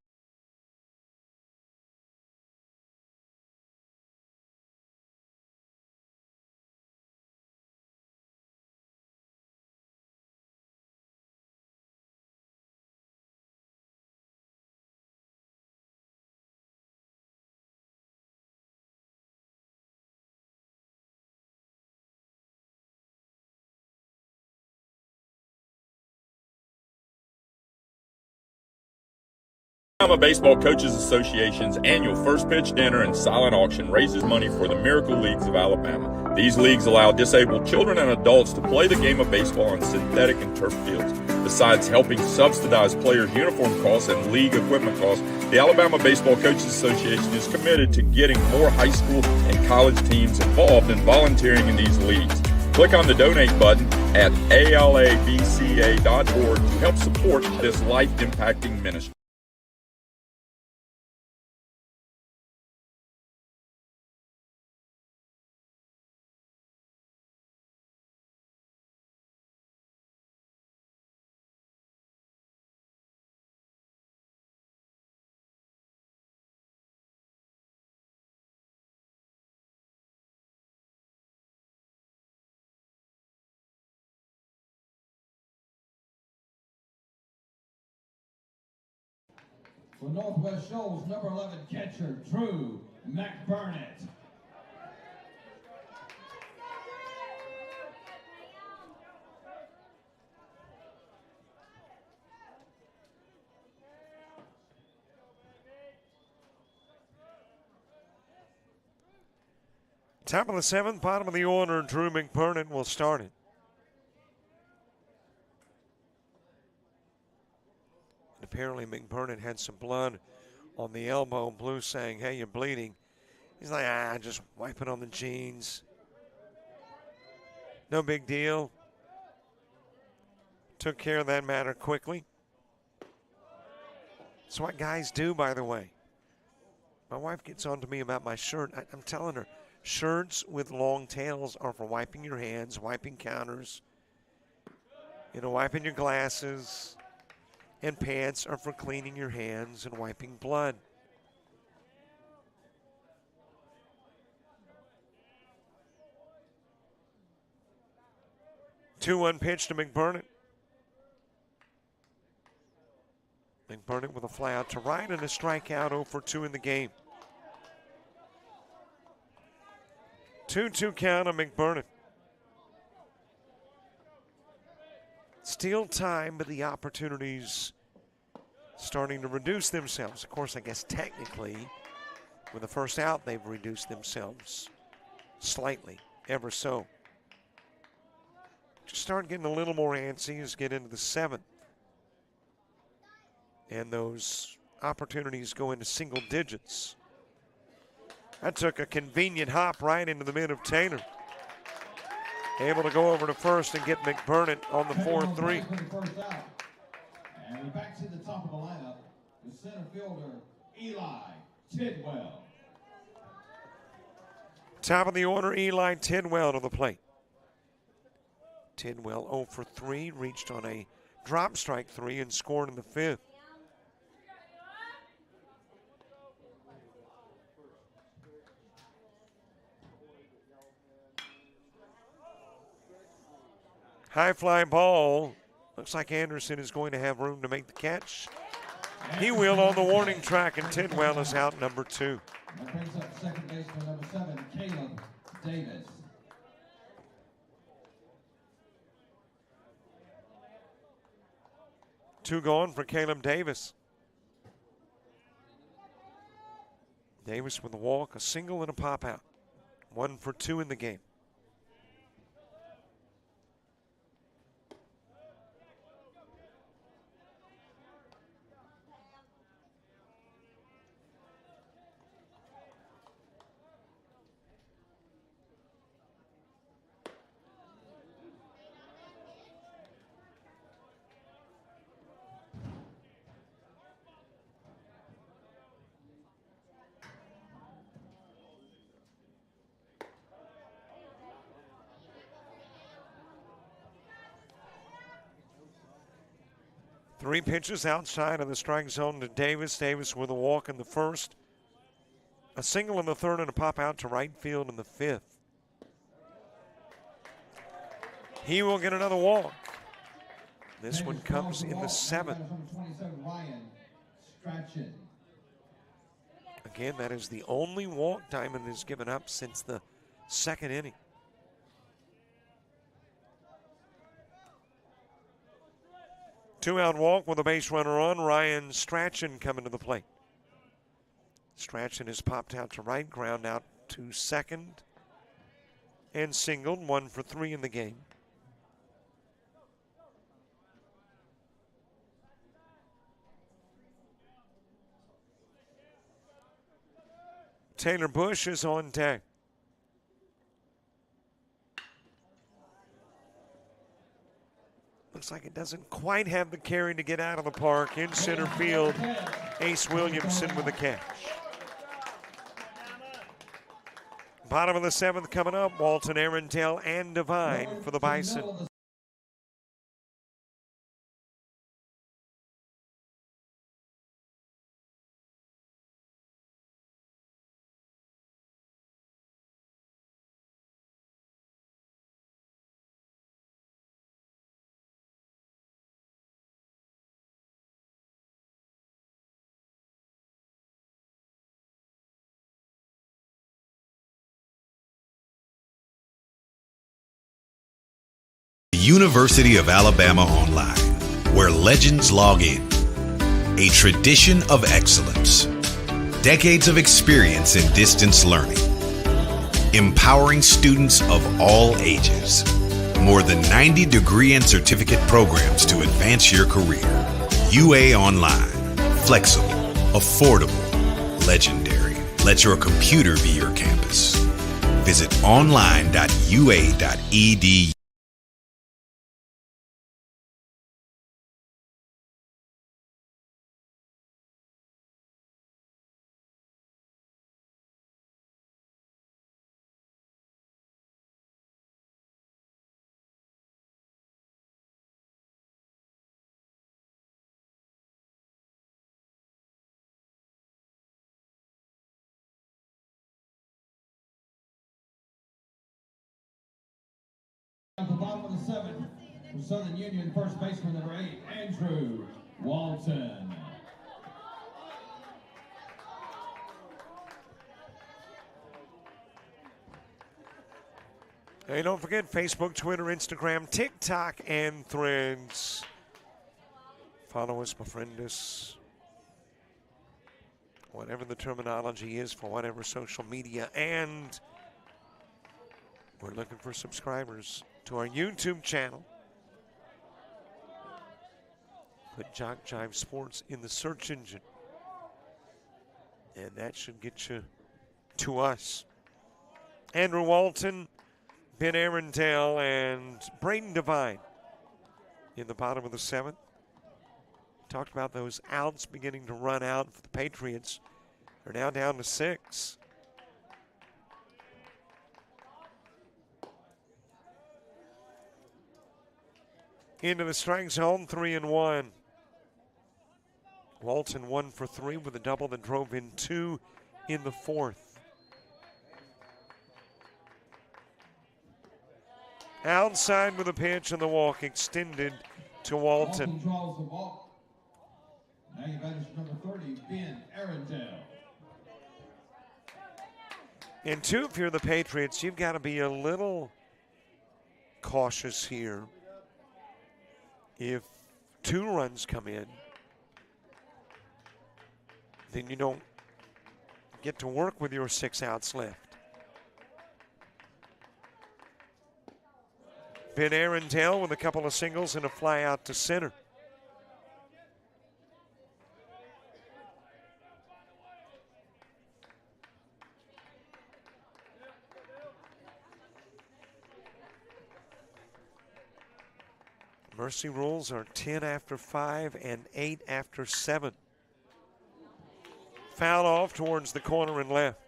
Speaker 10: Alabama Baseball Coaches Association's annual First Pitch Dinner and Silent Auction raises money for the Miracle Leagues of Alabama. These leagues allow disabled children and adults to play the game of baseball on synthetic and turf fields. Besides helping subsidize players' uniform costs and league equipment costs, the Alabama Baseball Coaches Association is committed to getting more high school and college teams involved in volunteering in these leagues. Click on the donate button at alabca.org to help support this life-impacting ministry.
Speaker 1: For Northwest Shoals, number 11 catcher, Drew McBurnett.
Speaker 2: Top of the 7th, bottom of the order, Drew McBurnett will start it. And apparently McBurnett had some blood on the elbow. Blue saying, hey, you're bleeding. He's like, just wipe it on the jeans. No big deal. Took care of that matter quickly. That's what guys do, by the way. My wife gets on to me about my shirt. I'm telling her, shirts with long tails are for wiping your hands, wiping counters, wiping your glasses, and pants are for cleaning your hands and wiping blood. Two-one pitch to McBurnett. McBurnett with a fly out to right and a strikeout, 0 for 2 in the game. 2-2 count on McBurnett. Still time, but the opportunities starting to reduce themselves. Of course, I guess technically, with the first out, they've reduced themselves slightly, ever so. Just start getting a little more antsy as get into the 7th. And those opportunities go into single digits. That took a convenient hop right into the mid of Taylor. Able to go over to first and get McBurnett on the 4-3.
Speaker 1: And we're back to the top of the lineup, the center fielder, Eli Tidwell.
Speaker 2: Top of the order, Eli Tidwell to the plate. Tidwell 0 for 3, reached on a drop strike 3 and scored in the 5th. High fly ball. Looks like Anderson is going to have room to make the catch. He will on the warning track, and Tidwell is out number 2.
Speaker 1: That brings up second baseman number 7, Caleb Davis.
Speaker 2: Two gone for Caleb Davis. Davis with a walk, a single, and a pop out. 1 for 2 in the game. Three pitches outside of the strike zone to Davis. Davis with a walk in the 1st, a single in the 3rd, and a pop out to right field in the 5th. He will get another walk. This one comes in the 7th. Again, that is the only walk Diamond has given up since the 2nd inning. Two-out walk with a base runner on. Ryan Strachan coming to the plate. Strachan has popped out to right, ground out to 2nd, and singled. 1 for 3 in the game. Taylor Bush is on deck. Looks like it doesn't quite have the carry to get out of the park. In center field, Ace Williamson with the catch. Bottom of the 7th coming up, Walton, Arundel, and Devine for the Bison.
Speaker 6: University of Alabama Online, where legends log in. A tradition of excellence. Decades of experience in distance learning. Empowering students of all ages. More than 90 degree and certificate programs to advance your career. UA Online. Flexible, affordable, legendary. Let your computer be your campus. Visit online.ua.edu.
Speaker 1: At the bottom of the seventh, for Southern Union, first baseman number 8, Andrew Walton.
Speaker 2: Hey, don't forget Facebook, Twitter, Instagram, TikTok, and Threads. Follow us, befriend us. Whatever the terminology is for whatever social media. And we're looking for subscribers to our YouTube channel. Put JockJive Sports in the search engine. And that should get you to us. Andrew Walton, Ben Arundel, and Braden Devine in the bottom of the seventh. Talked about those outs beginning to run out for the Patriots. They're now down to 6. Into the strike zone, 3-1. Walton 1 for 3 with a double that drove in 2 in the fourth. Outside with a pitch and the walk extended to Walton.
Speaker 1: Walton draws the walk. Now you batters number 30, Ben Arundel.
Speaker 2: And 2, if you're the Patriots, you've got to be a little cautious here. If 2 runs come in, then you don't get to work with your 6 outs left. Ben Arundel with a couple of singles and a fly out to center. Mercy rules are 10 after 5 and 8 after 7. Foul off towards the corner and left.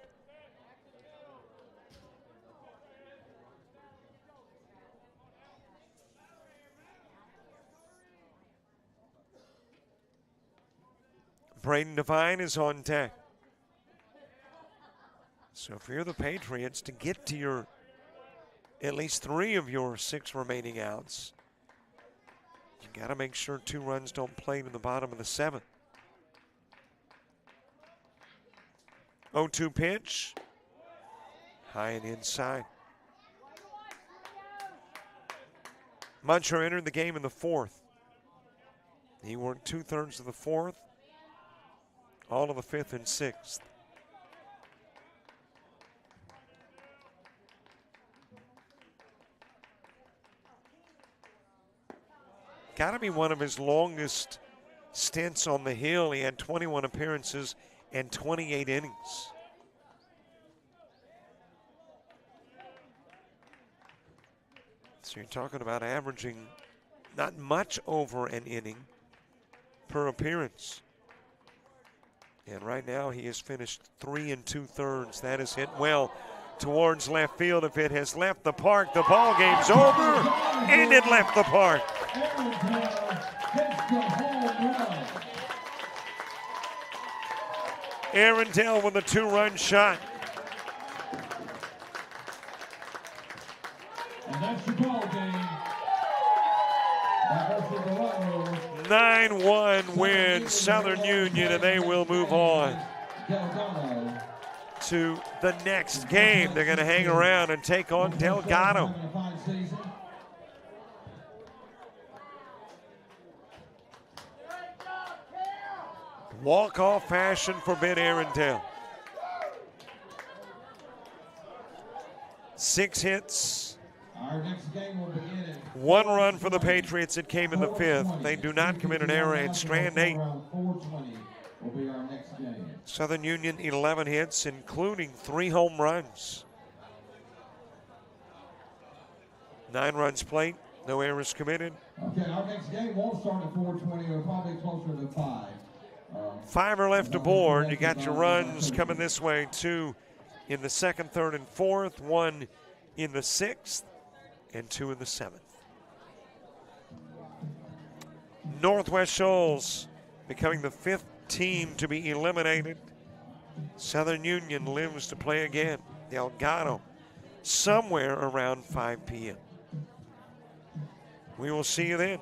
Speaker 2: Braden Devine is on deck. So if you're the Patriots, to get to your at least 3 of your 6 remaining outs, you got to make sure 2 runs don't play to the bottom of the 7th. 0-2 pitch. High and inside. Muncher entered the game in the 4th. He worked 2/3 of the 4th, all of the 5th and 6th. Got to be one of his longest stints on the hill. He had 21 appearances and 28 innings. So you're talking about averaging not much over an inning per appearance. And right now he has finished 3 2/3. That is hit well towards left field. If it has left the park, the ball game's over. And it left the park. Arundel with a 2-run shot.
Speaker 1: And that's your ball game.
Speaker 2: 9-1 wins Southern Union, and they will move on to the next game. They're going to hang around and take on Delgado. Walk-off fashion for Ben Arundel. 6 hits.
Speaker 1: Our next game will begin at
Speaker 2: 1 run for the Patriots. It came in the 5th. They do not commit an error at strand 8.
Speaker 1: Around 4:20 will be our next game.
Speaker 2: Southern Union 11 hits, including 3 home runs. 9 runs played, no errors committed.
Speaker 1: Okay, our next game won't start at 4:20. It'll probably closer to 5.
Speaker 2: 5 are left aboard. You got your runs coming this way, 2 in the 2nd, 3rd, and 4th, 1 in the 6th, and 2 in the 7th. Northwest Shoals becoming the 5th team to be eliminated. Southern Union lives to play again. Delgado, somewhere around 5 p.m. We will see you then.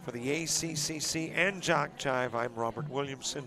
Speaker 2: For the ACCC and JockJive, I'm Robert Williamson.